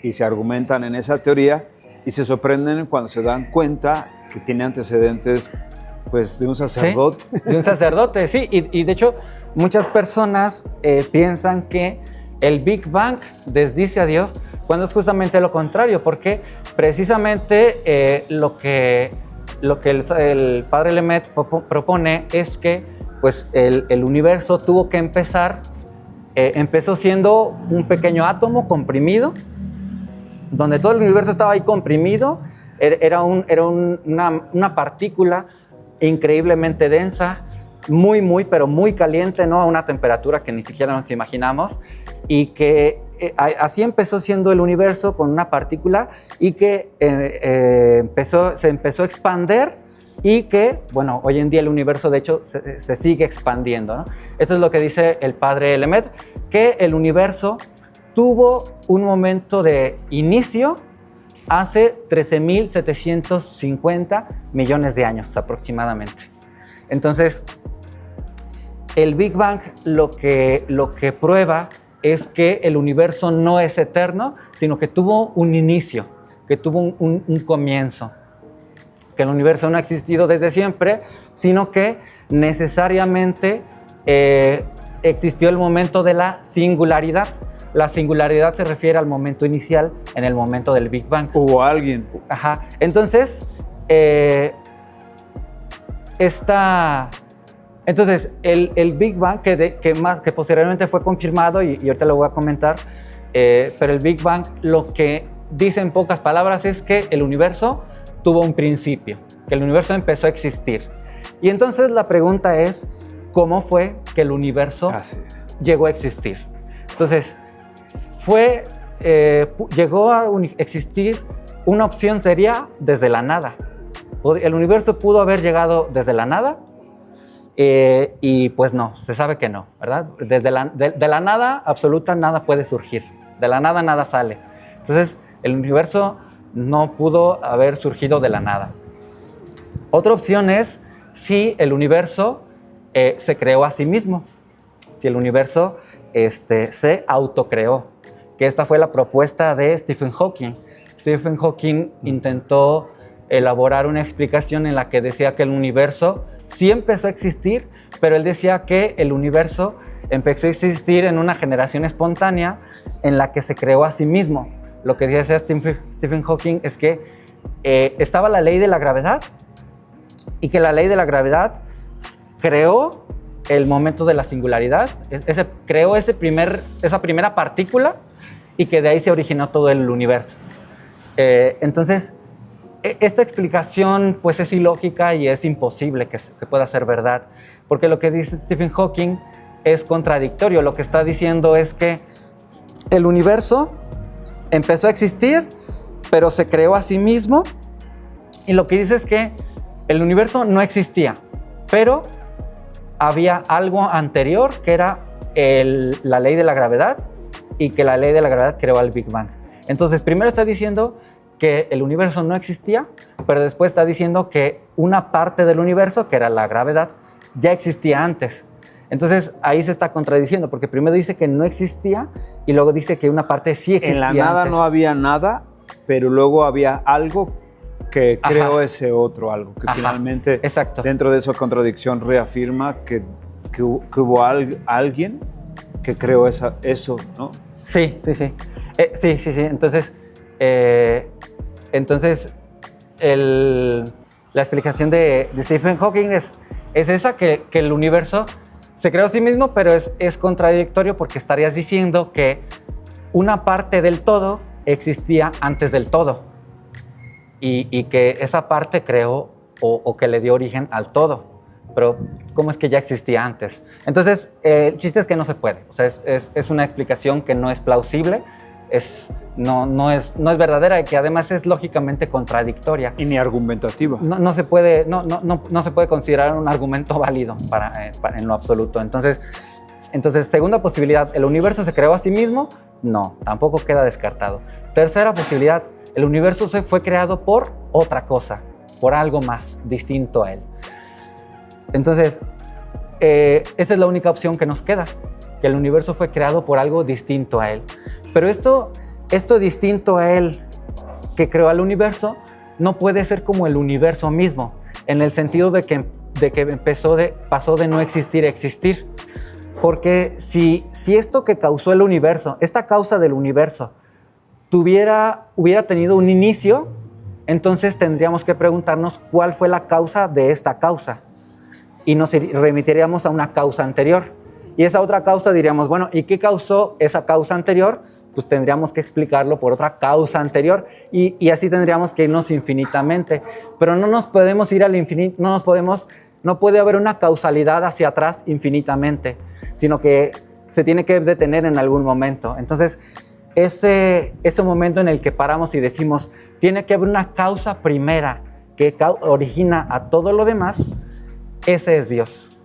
y se argumentan en esa teoría y se sorprenden cuando se dan cuenta que tiene antecedentes pues, de un sacerdote. Sí, de un sacerdote, sí. Y de hecho, muchas personas piensan que el Big Bang desdice a Dios cuando es justamente lo contrario, porque precisamente lo que el padre Lemaitre propone es que pues, el universo tuvo que empezó siendo un pequeño átomo comprimido, donde todo el universo estaba ahí comprimido, era una partícula increíblemente densa, pero muy caliente, ¿no? A una temperatura que ni siquiera nos imaginamos, y que así empezó siendo el universo con una partícula y que se empezó a expandir y que, bueno, hoy en día el universo de hecho se sigue expandiendo, ¿no? Eso es lo que dice el padre Lemaitre, que el universo tuvo un momento de inicio hace 13.750 millones de años aproximadamente. Entonces, el Big Bang lo que prueba es que el universo no es eterno, sino que tuvo un inicio, que tuvo un comienzo, que el universo no ha existido desde siempre, sino que necesariamente existió el momento de la singularidad. La singularidad se refiere al momento inicial, en el momento del Big Bang. Hubo alguien. Ajá. Entonces, el Big Bang, que posteriormente fue confirmado, y ahorita lo voy a comentar, pero el Big Bang lo que dice en pocas palabras es que el universo tuvo un principio, que el universo empezó a existir. Y entonces la pregunta es, ¿cómo fue que el universo llegó a existir? Entonces, llegó a existir, una opción sería desde la nada. El universo pudo haber llegado desde la nada, y pues no, se sabe que no, ¿verdad? De la nada absoluta nada puede surgir, de la nada nada sale. Entonces, el universo no pudo haber surgido de la nada. Otra opción es si el universo se creó a sí mismo, si el universo se autocreó, que esta fue la propuesta de Stephen Hawking. Stephen Hawking intentó elaborar una explicación en la que decía que el universo sí empezó a existir, pero él decía que el universo empezó a existir en una generación espontánea en la que se creó a sí mismo. Lo que decía Stephen Hawking es que estaba la ley de la gravedad y que la ley de la gravedad creó el momento de la singularidad, creó esa primera partícula y que de ahí se originó todo el universo. Entonces, esta explicación pues es ilógica y es imposible que pueda ser verdad, porque lo que dice Stephen Hawking es contradictorio. Lo que está diciendo es que el universo empezó a existir, pero se creó a sí mismo, y lo que dice es que el universo no existía, pero había algo anterior que era la ley de la gravedad, y que la ley de la gravedad creó al Big Bang. Entonces, primero está diciendo que el universo no existía, pero después está diciendo que una parte del universo, que era la gravedad, ya existía antes. Entonces, ahí se está contradiciendo, porque primero dice que no existía y luego dice que una parte sí existía. En la nada antes. No había nada, pero luego había algo que creó ese otro algo, que finalmente, exacto, dentro de esa contradicción, reafirma que hubo alguien que creó eso, ¿no? Sí. Sí. Entonces, la explicación de Stephen Hawking es esa, que el universo se creó a sí mismo, pero es contradictorio, porque estarías diciendo que una parte del todo existía antes del todo y que esa parte creó o que le dio origen al todo. Pero ¿cómo es que ya existía antes? Entonces, el chiste es que no se puede. O sea, es una explicación que no es plausible, no es verdadera, y que además es lógicamente contradictoria. Y ni argumentativa. No se puede considerar un argumento válido en lo absoluto. Entonces, segunda posibilidad, ¿el universo se creó a sí mismo? No, tampoco queda descartado. Tercera posibilidad, el universo fue creado por otra cosa, por algo más distinto a él. Entonces, esta es la única opción que nos queda, que el universo fue creado por algo distinto a él. Pero esto distinto a él, que creó al universo, no puede ser como el universo mismo, en el sentido de que pasó de no existir a existir. Porque si esto que causó el universo, esta causa del universo, hubiera tenido un inicio, entonces tendríamos que preguntarnos cuál fue la causa de esta causa. Y nos remitiríamos a una causa anterior. Y esa otra causa diríamos, bueno, ¿y qué causó esa causa anterior? Pues tendríamos que explicarlo por otra causa anterior, y así tendríamos que irnos infinitamente. Pero no nos podemos ir al infinito, no puede haber una causalidad hacia atrás infinitamente, sino que se tiene que detener en algún momento. Entonces, ese momento en el que paramos y decimos, tiene que haber una causa primera que origina a todo lo demás, ese es Dios.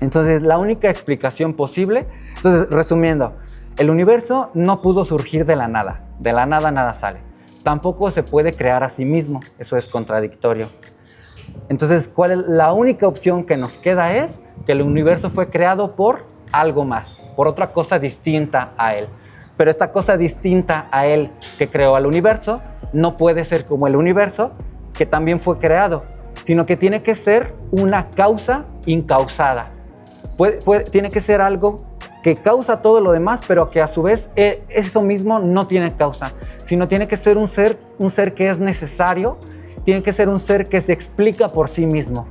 Entonces, la única explicación posible, entonces, resumiendo, el universo no pudo surgir de la nada nada sale. Tampoco se puede crear a sí mismo, eso es contradictorio. Entonces, la única opción que nos queda es que el universo fue creado por algo más, por otra cosa distinta a él. Pero esta cosa distinta a él que creó al universo no puede ser como el universo, que también fue creado, sino que tiene que ser una causa incausada. Tiene que ser algo que causa todo lo demás, pero que a su vez eso mismo no tiene causa, sino tiene que ser un ser que es necesario, tiene que ser un ser que se explica por sí mismo,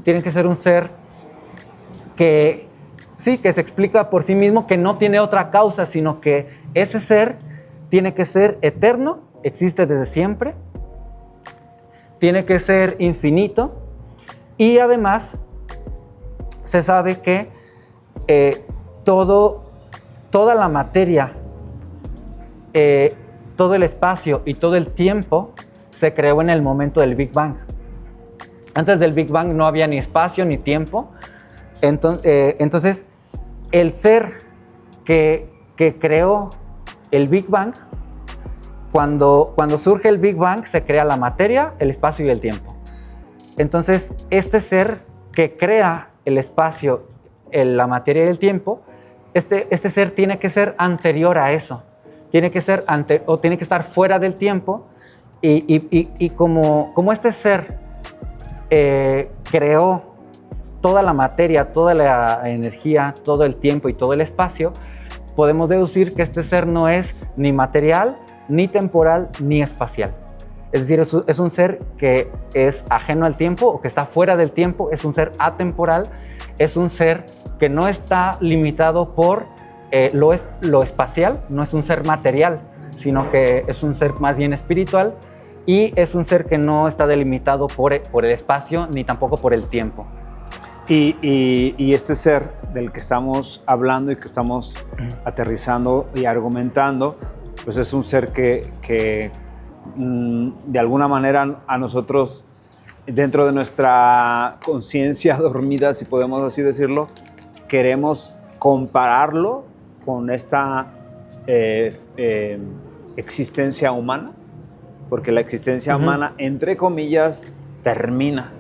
tiene que ser un ser que se explica por sí mismo, que no tiene otra causa, sino que ese ser tiene que ser eterno, existe desde siempre, tiene que ser infinito, y además se sabe que toda la materia, todo el espacio y todo el tiempo se creó en el momento del Big Bang. Antes del Big Bang no había ni espacio ni tiempo. Entonces el ser que creó el Big Bang, cuando surge el Big Bang, se crea la materia, el espacio y el tiempo. Entonces, este ser que crea el espacio, la materia y el tiempo, este ser tiene que ser anterior a eso, tiene que estar fuera del tiempo Y como este ser creó toda la materia, toda la energía, todo el tiempo y todo el espacio, podemos deducir que este ser no es ni material, ni temporal, ni espacial. Es decir, es un ser que es ajeno al tiempo o que está fuera del tiempo, es un ser atemporal, es un ser que no está limitado por lo espacial, no es un ser material, sino que es un ser más bien espiritual, y es un ser que no está delimitado por el espacio ni tampoco por el tiempo. Y este ser del que estamos hablando y que estamos aterrizando y argumentando, pues es un ser que de alguna manera a nosotros, dentro de nuestra conciencia dormida, si podemos así decirlo, queremos compararlo con esta existencia humana, porque la existencia humana, entre comillas, termina.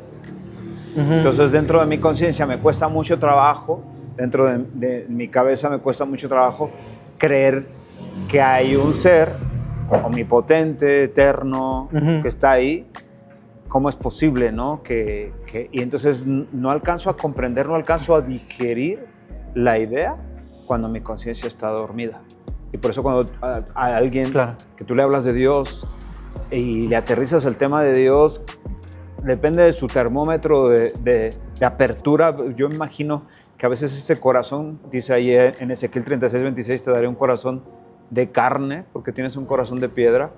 Entonces, dentro de mi conciencia me cuesta mucho trabajo, dentro de mi cabeza me cuesta mucho trabajo creer que hay un ser omnipotente, eterno, que está ahí. ¿Cómo es posible, no? Y entonces no alcanzo a comprender, no alcanzo a digerir la idea cuando mi conciencia está dormida. Y por eso cuando a alguien que tú le hablas de Dios y le aterrizas el tema de Dios, depende de su termómetro de apertura. Yo imagino que a veces ese corazón, dice ahí en Ezequiel 36:26, te daré un corazón de carne, porque tienes un corazón de piedra.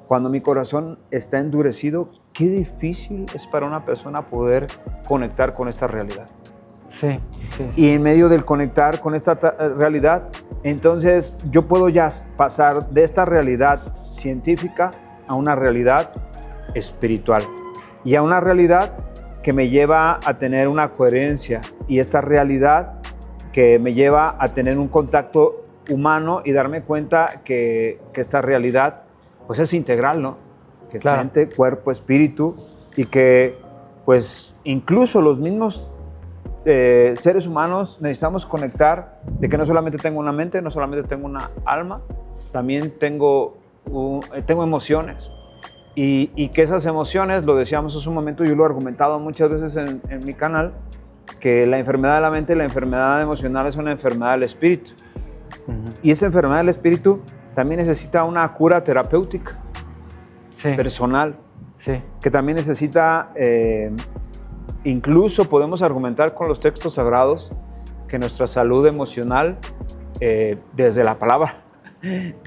Cuando mi corazón está endurecido, qué difícil es para una persona poder conectar con esta realidad. Sí. Y en medio del conectar con esta realidad, entonces yo puedo ya pasar de esta realidad científica a una realidad espiritual y a una realidad que me lleva a tener una coherencia, y esta realidad que me lleva a tener un contacto humano y darme cuenta que esta realidad pues es integral, ¿no? Que es mente, cuerpo, espíritu, y que pues incluso los mismos seres humanos necesitamos conectar, de que no solamente tengo una mente, no solamente tengo una alma, también tengo emociones, y que esas emociones, lo decíamos hace un momento, yo lo he argumentado muchas veces en mi canal, que la enfermedad de la mente y la enfermedad emocional es una enfermedad del espíritu. Y esa enfermedad del espíritu también necesita una cura terapéutica, personal, que también necesita, incluso podemos argumentar con los textos sagrados, que nuestra salud emocional, desde la palabra,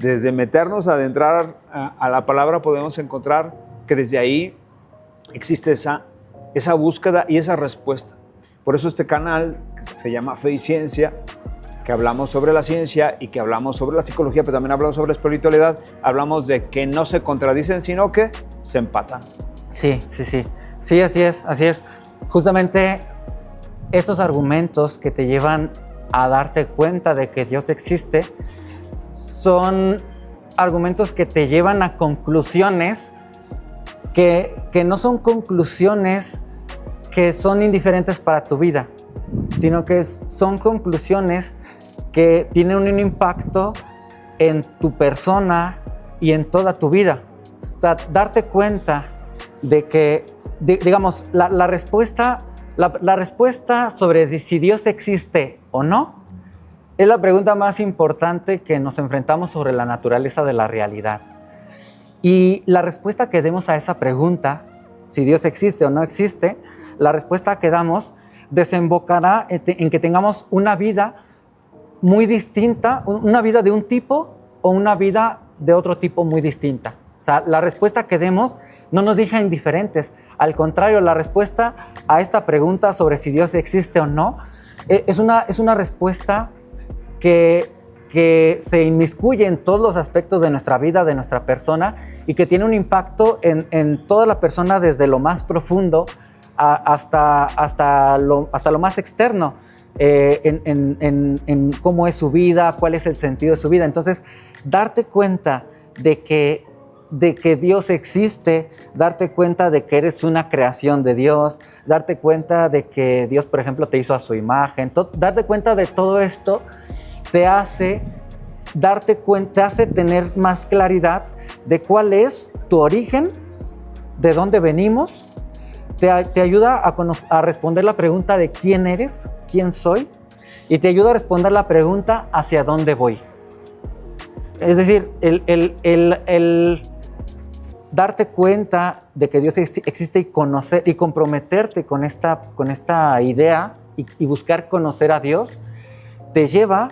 desde meternos a adentrar a la palabra, podemos encontrar que desde ahí existe esa búsqueda y esa respuesta. Por eso este canal, que se llama Fe y Ciencia, que hablamos sobre la ciencia y que hablamos sobre la psicología, pero también hablamos sobre la espiritualidad, hablamos de que no se contradicen, sino que se empatan. Sí, así es. Justamente estos argumentos que te llevan a darte cuenta de que Dios existe son argumentos que te llevan a conclusiones que no son conclusiones que son indiferentes para tu vida, sino que son conclusiones que tienen un impacto en tu persona y en toda tu vida. O sea, darte cuenta de que, digamos, la respuesta sobre si Dios existe o no es la pregunta más importante que nos enfrentamos sobre la naturaleza de la realidad. Y la respuesta que demos a esa pregunta, si Dios existe o no existe, la respuesta que damos desembocará en que tengamos una vida muy distinta, una vida de un tipo o una vida de otro tipo muy distinta. O sea, la respuesta que demos no nos deja indiferentes. Al contrario, la respuesta a esta pregunta sobre si Dios existe o no es una respuesta que se inmiscuye en todos los aspectos de nuestra vida, de nuestra persona, y que tiene un impacto en toda la persona, desde lo más profundo hasta lo más externo, en cómo es su vida, cuál es el sentido de su vida. Entonces, darte cuenta de que Dios existe, darte cuenta de que eres una creación de Dios, darte cuenta de que Dios, por ejemplo, te hizo a su imagen, darte cuenta de todo esto te hace tener más claridad de cuál es tu origen de dónde venimos, te ayuda a responder la pregunta de quién eres, quién soy, y te ayuda a responder la pregunta hacia dónde voy. Es decir, el darte cuenta de que Dios existe y conocer y comprometerte con esta idea y buscar conocer a Dios, te lleva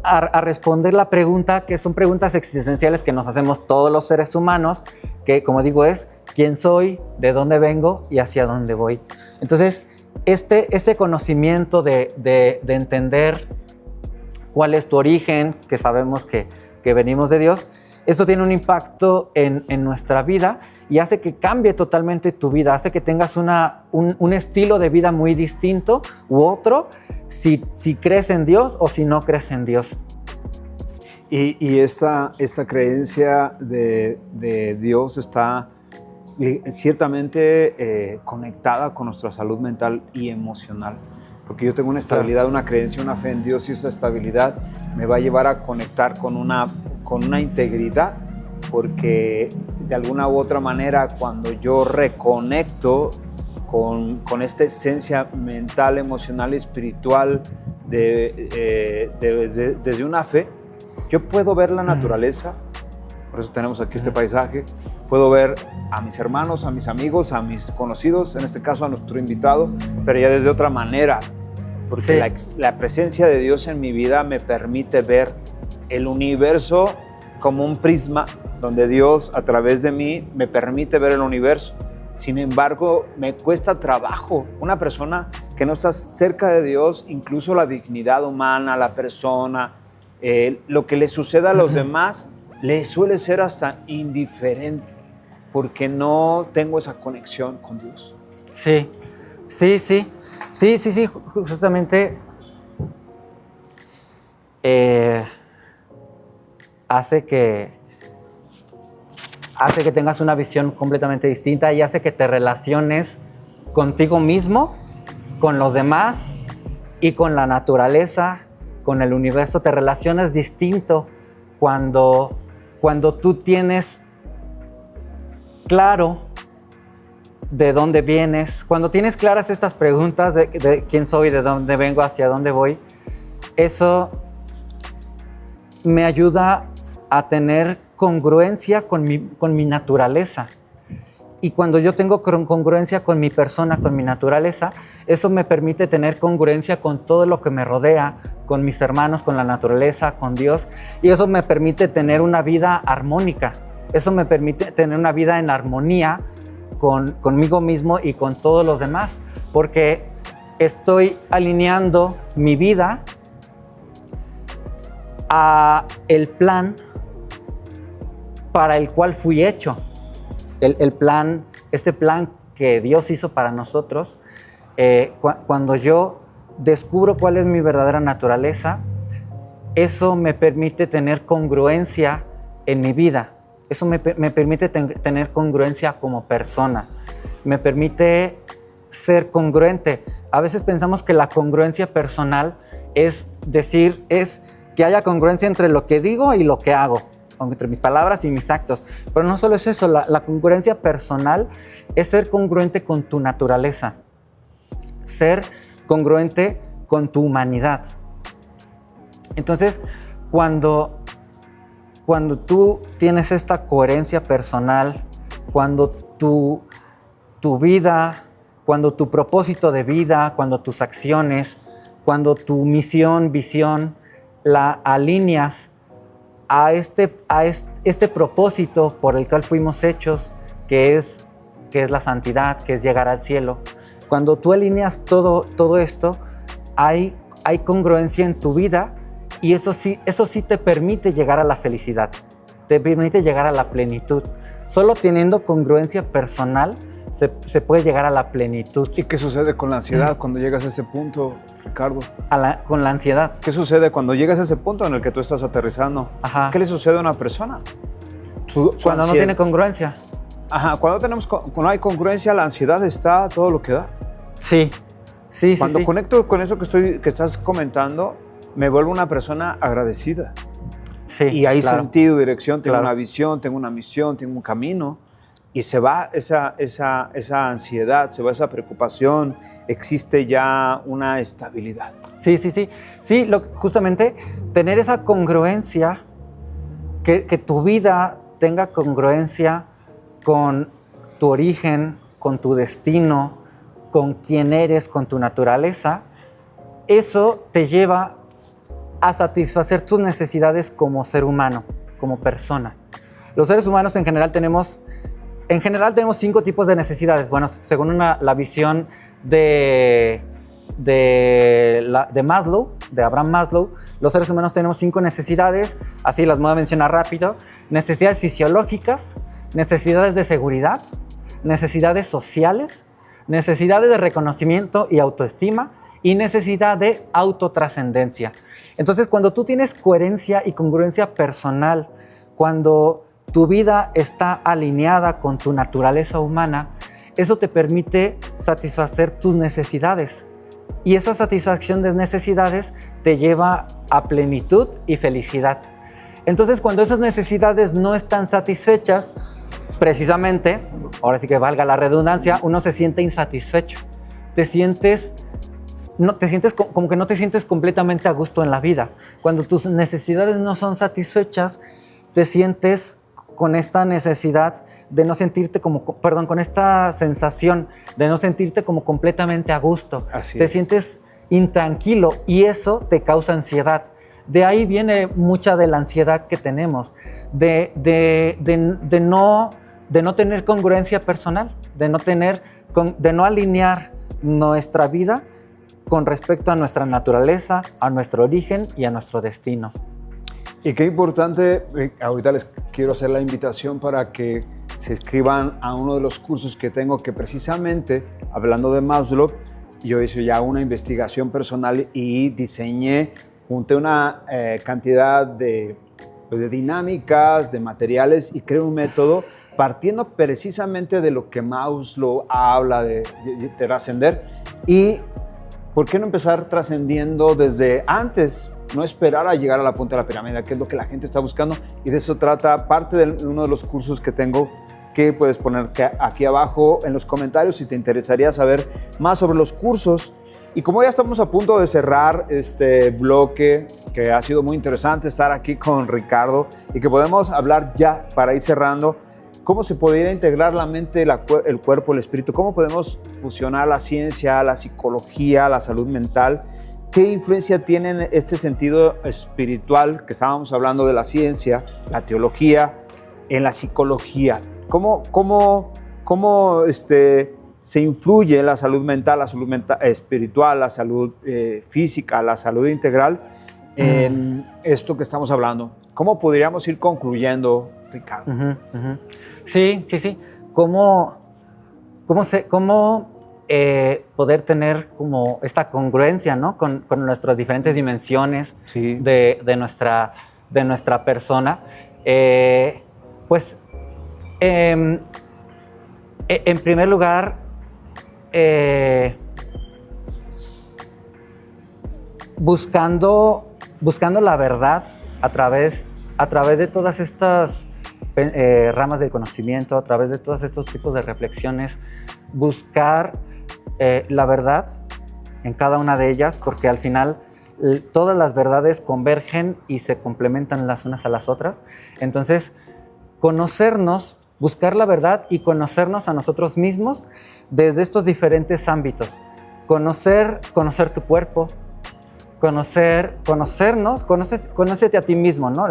a responder la pregunta, que son preguntas existenciales que nos hacemos todos los seres humanos, que, como digo, es quién soy, de dónde vengo y hacia dónde voy. Entonces, este conocimiento de entender cuál es tu origen, que sabemos que venimos de Dios, esto tiene un impacto en nuestra vida y hace que cambie totalmente tu vida, hace que tengas un estilo de vida muy distinto u otro, si crees en Dios o si no crees en Dios. Y esta creencia de Dios está ciertamente conectada con nuestra salud mental y emocional. Porque yo tengo una estabilidad, una creencia, una fe en Dios, y esa estabilidad me va a llevar a conectar con una integridad, porque de alguna u otra manera, cuando yo reconecto con esta esencia mental, emocional y espiritual desde una fe, yo puedo ver la naturaleza. Por eso tenemos aquí este paisaje. Puedo ver a mis hermanos, a mis amigos, a mis conocidos, en este caso a nuestro invitado, pero ya desde otra manera, porque sí, la presencia de Dios en mi vida me permite ver el universo como un prisma, donde Dios a través de mí me permite ver el universo. Sin embargo, me cuesta trabajo. Una persona que no está cerca de Dios, incluso la dignidad humana, la persona, lo que le suceda a los demás, le suele ser hasta indiferente, porque no tengo esa conexión con Dios. Sí, justamente hace que tengas una visión completamente distinta y hace que te relaciones contigo mismo, con los demás y con la naturaleza, con el universo. Te relacionas distinto cuando tú tienes claro de dónde vienes, cuando tienes claras estas preguntas de quién soy, de dónde vengo, hacia dónde voy. Eso me ayuda a tener congruencia con mi naturaleza. Y cuando yo tengo congruencia con mi persona, con mi naturaleza, eso me permite tener congruencia con todo lo que me rodea, con mis hermanos, con la naturaleza, con Dios. Y eso me permite tener una vida armónica. Eso me permite tener una vida en armonía conmigo mismo y con todos los demás. Porque estoy alineando mi vida a el plan para el cual fui hecho. Este plan que Dios hizo para nosotros, cuando yo descubro cuál es mi verdadera naturaleza, eso me permite tener congruencia en mi vida. Eso me permite tener congruencia como persona. Me permite ser congruente. A veces pensamos que la congruencia personal es que haya congruencia entre lo que digo y lo que hago, entre mis palabras y mis actos. Pero no solo es eso, la congruencia personal es ser congruente con tu naturaleza, ser congruente con tu humanidad. Entonces, cuando tú tienes esta coherencia personal, cuando tu vida, cuando tu propósito de vida, cuando tus acciones, cuando tu misión, visión, la alineas a este propósito por el cual fuimos hechos, que es la santidad, que es llegar al cielo. Cuando tú alineas todo esto, hay congruencia en tu vida, y eso sí te permite llegar a la felicidad, te permite llegar a la plenitud. Solo teniendo congruencia personal se puede llegar a la plenitud. ¿Y qué sucede con la ansiedad cuando llegas a ese punto, Ricardo? Con la ansiedad. ¿Qué sucede cuando llegas a ese punto en el que tú estás aterrizando? Ajá. ¿Qué le sucede a una persona? Cuando no tiene congruencia. Ajá, cuando no hay congruencia, la ansiedad está todo lo que da. Sí. Cuando conecto con eso que estás comentando, me vuelvo una persona agradecida. Sí, y hay claro. sentido, dirección, tengo Claro. una visión, tengo una misión, tengo un camino, y se va esa ansiedad, se va esa preocupación, existe ya una estabilidad. Sí, sí, sí. Sí, justamente tener esa congruencia, que tu vida tenga congruencia con tu origen, con tu destino, con quién eres, con tu naturaleza, eso te lleva a satisfacer tus necesidades como ser humano, como persona. Los seres humanos en general tenemos 5 tipos de necesidades. Bueno, según la visión de Maslow, de Abraham Maslow, los seres humanos tenemos 5 necesidades, así las voy a mencionar rápido: necesidades fisiológicas, necesidades de seguridad, necesidades sociales, necesidades de reconocimiento y autoestima, y necesidad de autotrascendencia. Entonces, cuando tú tienes coherencia y congruencia personal, cuando tu vida está alineada con tu naturaleza humana, eso te permite satisfacer tus necesidades. Y esa satisfacción de necesidades te lleva a plenitud y felicidad. Entonces, cuando esas necesidades no están satisfechas, precisamente, ahora sí que valga la redundancia, uno se siente insatisfecho. Como que no te sientes completamente a gusto en la vida. Cuando tus necesidades no son satisfechas, te sientes con esta necesidad de no sentirte con esta sensación de no sentirte como completamente a gusto. Te sientes intranquilo y eso te causa ansiedad. De ahí viene mucha de la ansiedad que tenemos, de no tener congruencia personal, de no alinear nuestra vida con respecto a nuestra naturaleza, a nuestro origen y a nuestro destino. Y qué importante, ahorita les quiero hacer la invitación para que se inscriban a uno de los cursos que tengo, que precisamente, hablando de Maslow, yo hice ya una investigación personal y junté una cantidad de dinámicas, de materiales, y creé un método partiendo precisamente de lo que Maslow habla de trascender. Y ¿por qué no empezar trascendiendo desde antes? No esperar a llegar a la punta de la pirámide, que es lo que la gente está buscando, y de eso trata parte de uno de los cursos que tengo, que puedes poner aquí abajo en los comentarios si te interesaría saber más sobre los cursos. Y como ya estamos a punto de cerrar este bloque, que ha sido muy interesante estar aquí con Ricardo y que podemos hablar ya para ir cerrando, cómo se podría integrar la mente, el cuerpo, el espíritu, cómo podemos fusionar la ciencia, la psicología, la salud mental. ¿Qué influencia tiene en este sentido espiritual que estábamos hablando de la ciencia, la teología, en la psicología? ¿Cómo se influye la salud mental espiritual, la salud física, la salud integral en esto que estamos hablando? ¿Cómo podríamos ir concluyendo, Ricardo? Sí. ¿Cómo poder tener como esta congruencia, ¿no? con nuestras diferentes dimensiones de nuestra persona? En primer lugar, buscando la verdad a través de todas estas ramas del conocimiento, a través de todos estos tipos de reflexiones, buscar la verdad en cada una de ellas, porque al final todas las verdades convergen y se complementan las unas a las otras. Entonces, conocernos, buscar la verdad y conocernos a nosotros mismos desde estos diferentes ámbitos. Conocer tu cuerpo, conocernos, conócete a ti mismo, ¿no?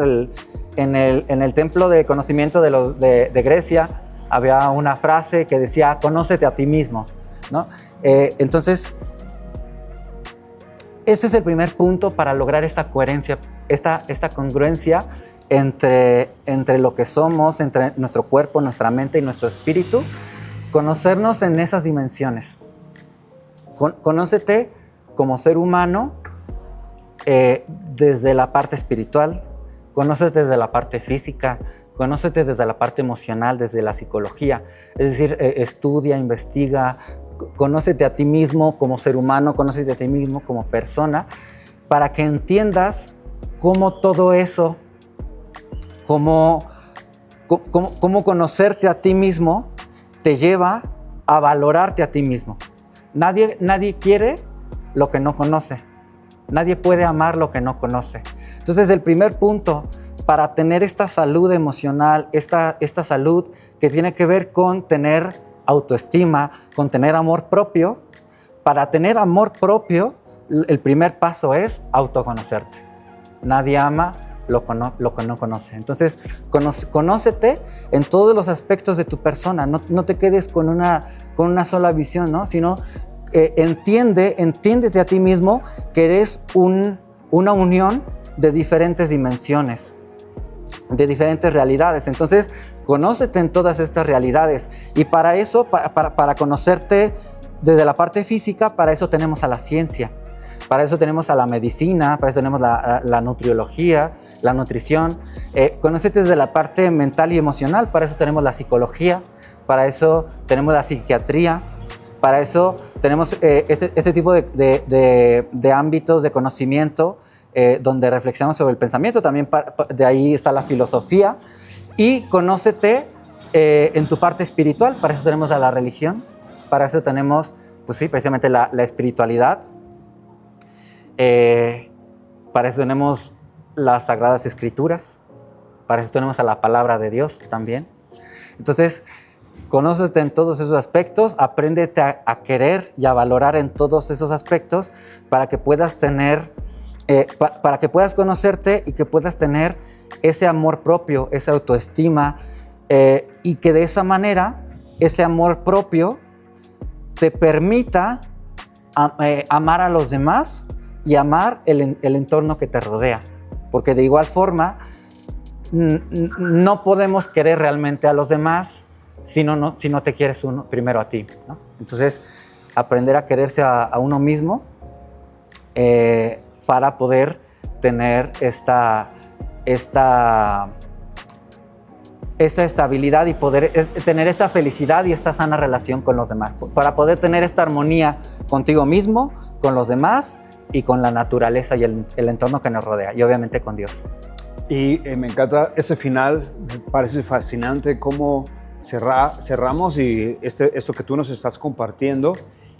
En el templo de conocimiento de Grecia había una frase que decía: conócete a ti mismo, ¿no? Entonces, este es el primer punto para lograr esta coherencia, esta congruencia entre lo que somos, entre nuestro cuerpo, nuestra mente y nuestro espíritu. Conocernos en esas dimensiones. Conócete como ser humano desde la parte espiritual, conócete desde la parte física, conócete desde la parte emocional, desde la psicología. Es decir, estudia, investiga, conócete a ti mismo como ser humano, conócete a ti mismo como persona, para que entiendas cómo todo eso cómo conocerte a ti mismo te lleva a valorarte a ti mismo. Nadie quiere lo que no conoce. Nadie puede amar lo que no conoce. Entonces, el primer punto para tener esta salud emocional, esta salud que tiene que ver con tener autoestima, con tener amor propio, para tener amor propio, el primer paso es autoconocerte. Nadie ama lo que no conoce. Entonces, conócete en todos los aspectos de tu persona. No te quedes con una sola visión, ¿no? Sino entiéndete a ti mismo que eres una unión de diferentes dimensiones, de diferentes realidades. Entonces, conócete en todas estas realidades. Y para eso, para conocerte desde la parte física, para eso tenemos a la ciencia. Para eso tenemos a la medicina, para eso tenemos la nutriología, la nutrición. Conócete desde la parte mental y emocional, para eso tenemos la psicología, para eso tenemos la psiquiatría, para eso tenemos este tipo de ámbitos de conocimiento donde reflexionamos sobre el pensamiento. También de ahí está la filosofía. Y conócete en tu parte espiritual, para eso tenemos a la religión, para eso tenemos, pues sí, precisamente la espiritualidad. Para eso tenemos las Sagradas Escrituras, para eso tenemos a la Palabra de Dios también. Entonces, conócete en todos esos aspectos, apréndete a querer y a valorar en todos esos aspectos para que puedas tener, para que puedas conocerte y que puedas tener ese amor propio, esa autoestima, y que de esa manera, ese amor propio te permita amar a los demás y amar el entorno que te rodea. Porque de igual forma, no podemos querer realmente a los demás si no te quieres uno primero a ti, ¿no? Entonces, aprender a quererse a uno mismo para poder tener esta estabilidad y poder tener esta felicidad y esta sana relación con los demás, para poder tener esta armonía contigo mismo, con los demás y con la naturaleza y el entorno que nos rodea, y obviamente con Dios. Y me encanta ese final, me parece fascinante cómo cerramos y esto que tú nos estás compartiendo.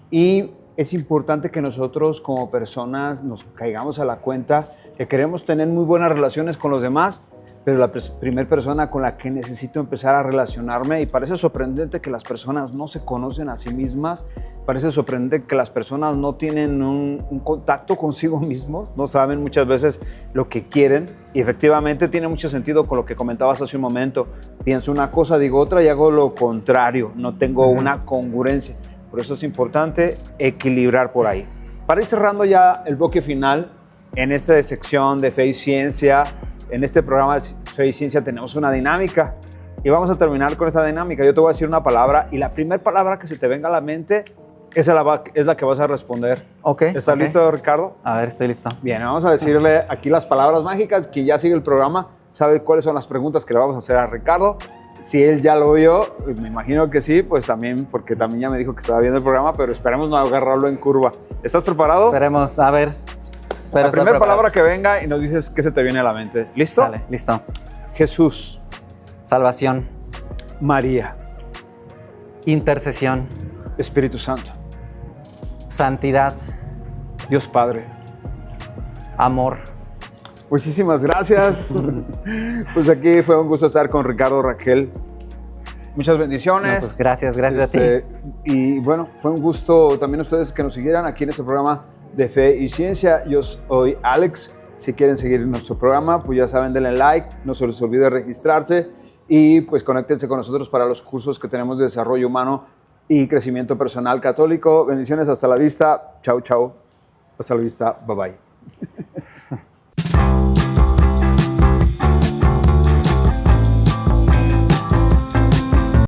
Y es importante que nosotros como personas nos caigamos a la cuenta que queremos tener muy buenas relaciones con los demás, pero la primera persona con la que necesito empezar a relacionarme, y parece sorprendente que las personas no se conocen a sí mismas, parece sorprendente que las personas no tienen un contacto consigo mismos, no saben muchas veces lo que quieren, y efectivamente tiene mucho sentido con lo que comentabas hace un momento. Pienso una cosa, digo otra y hago lo contrario, no tengo una congruencia. Por eso es importante equilibrar por ahí. Para ir cerrando ya el bloque final, en esta sección de Fe y Ciencia, en este programa de Fe y Ciencia tenemos una dinámica y vamos a terminar con esa dinámica. Yo te voy a decir una palabra y la primera palabra que se te venga a la mente es la que vas a responder. Okay, ¿Estás listo, Ricardo? A ver, estoy listo. Bien, vamos a decirle aquí las palabras mágicas. Quien ya sigue el programa sabe cuáles son las preguntas que le vamos a hacer a Ricardo. Si él ya lo vio, me imagino que sí, pues también, porque también ya me dijo que estaba viendo el programa, pero esperemos no agarrarlo en curva. ¿Estás preparado? Esperemos, a ver. La primera palabra que venga y nos dices qué se te viene a la mente. ¿Listo? Dale, listo. Jesús. Salvación. María. Intercesión. Espíritu Santo. Santidad. Dios Padre. Amor. Muchísimas gracias. Pues aquí fue un gusto estar con Ricardo, Raquel. Muchas bendiciones. No, pues gracias a ti. Y bueno, fue un gusto también ustedes que nos siguieran aquí en este programa de Fe y Ciencia. Yo soy Alex. Si quieren seguir nuestro programa, pues ya saben, denle like, no se les olvide registrarse y pues conéctense con nosotros para los cursos que tenemos de desarrollo humano y crecimiento personal católico. Bendiciones, hasta la vista. Chau, chau. Hasta la vista. Bye, bye.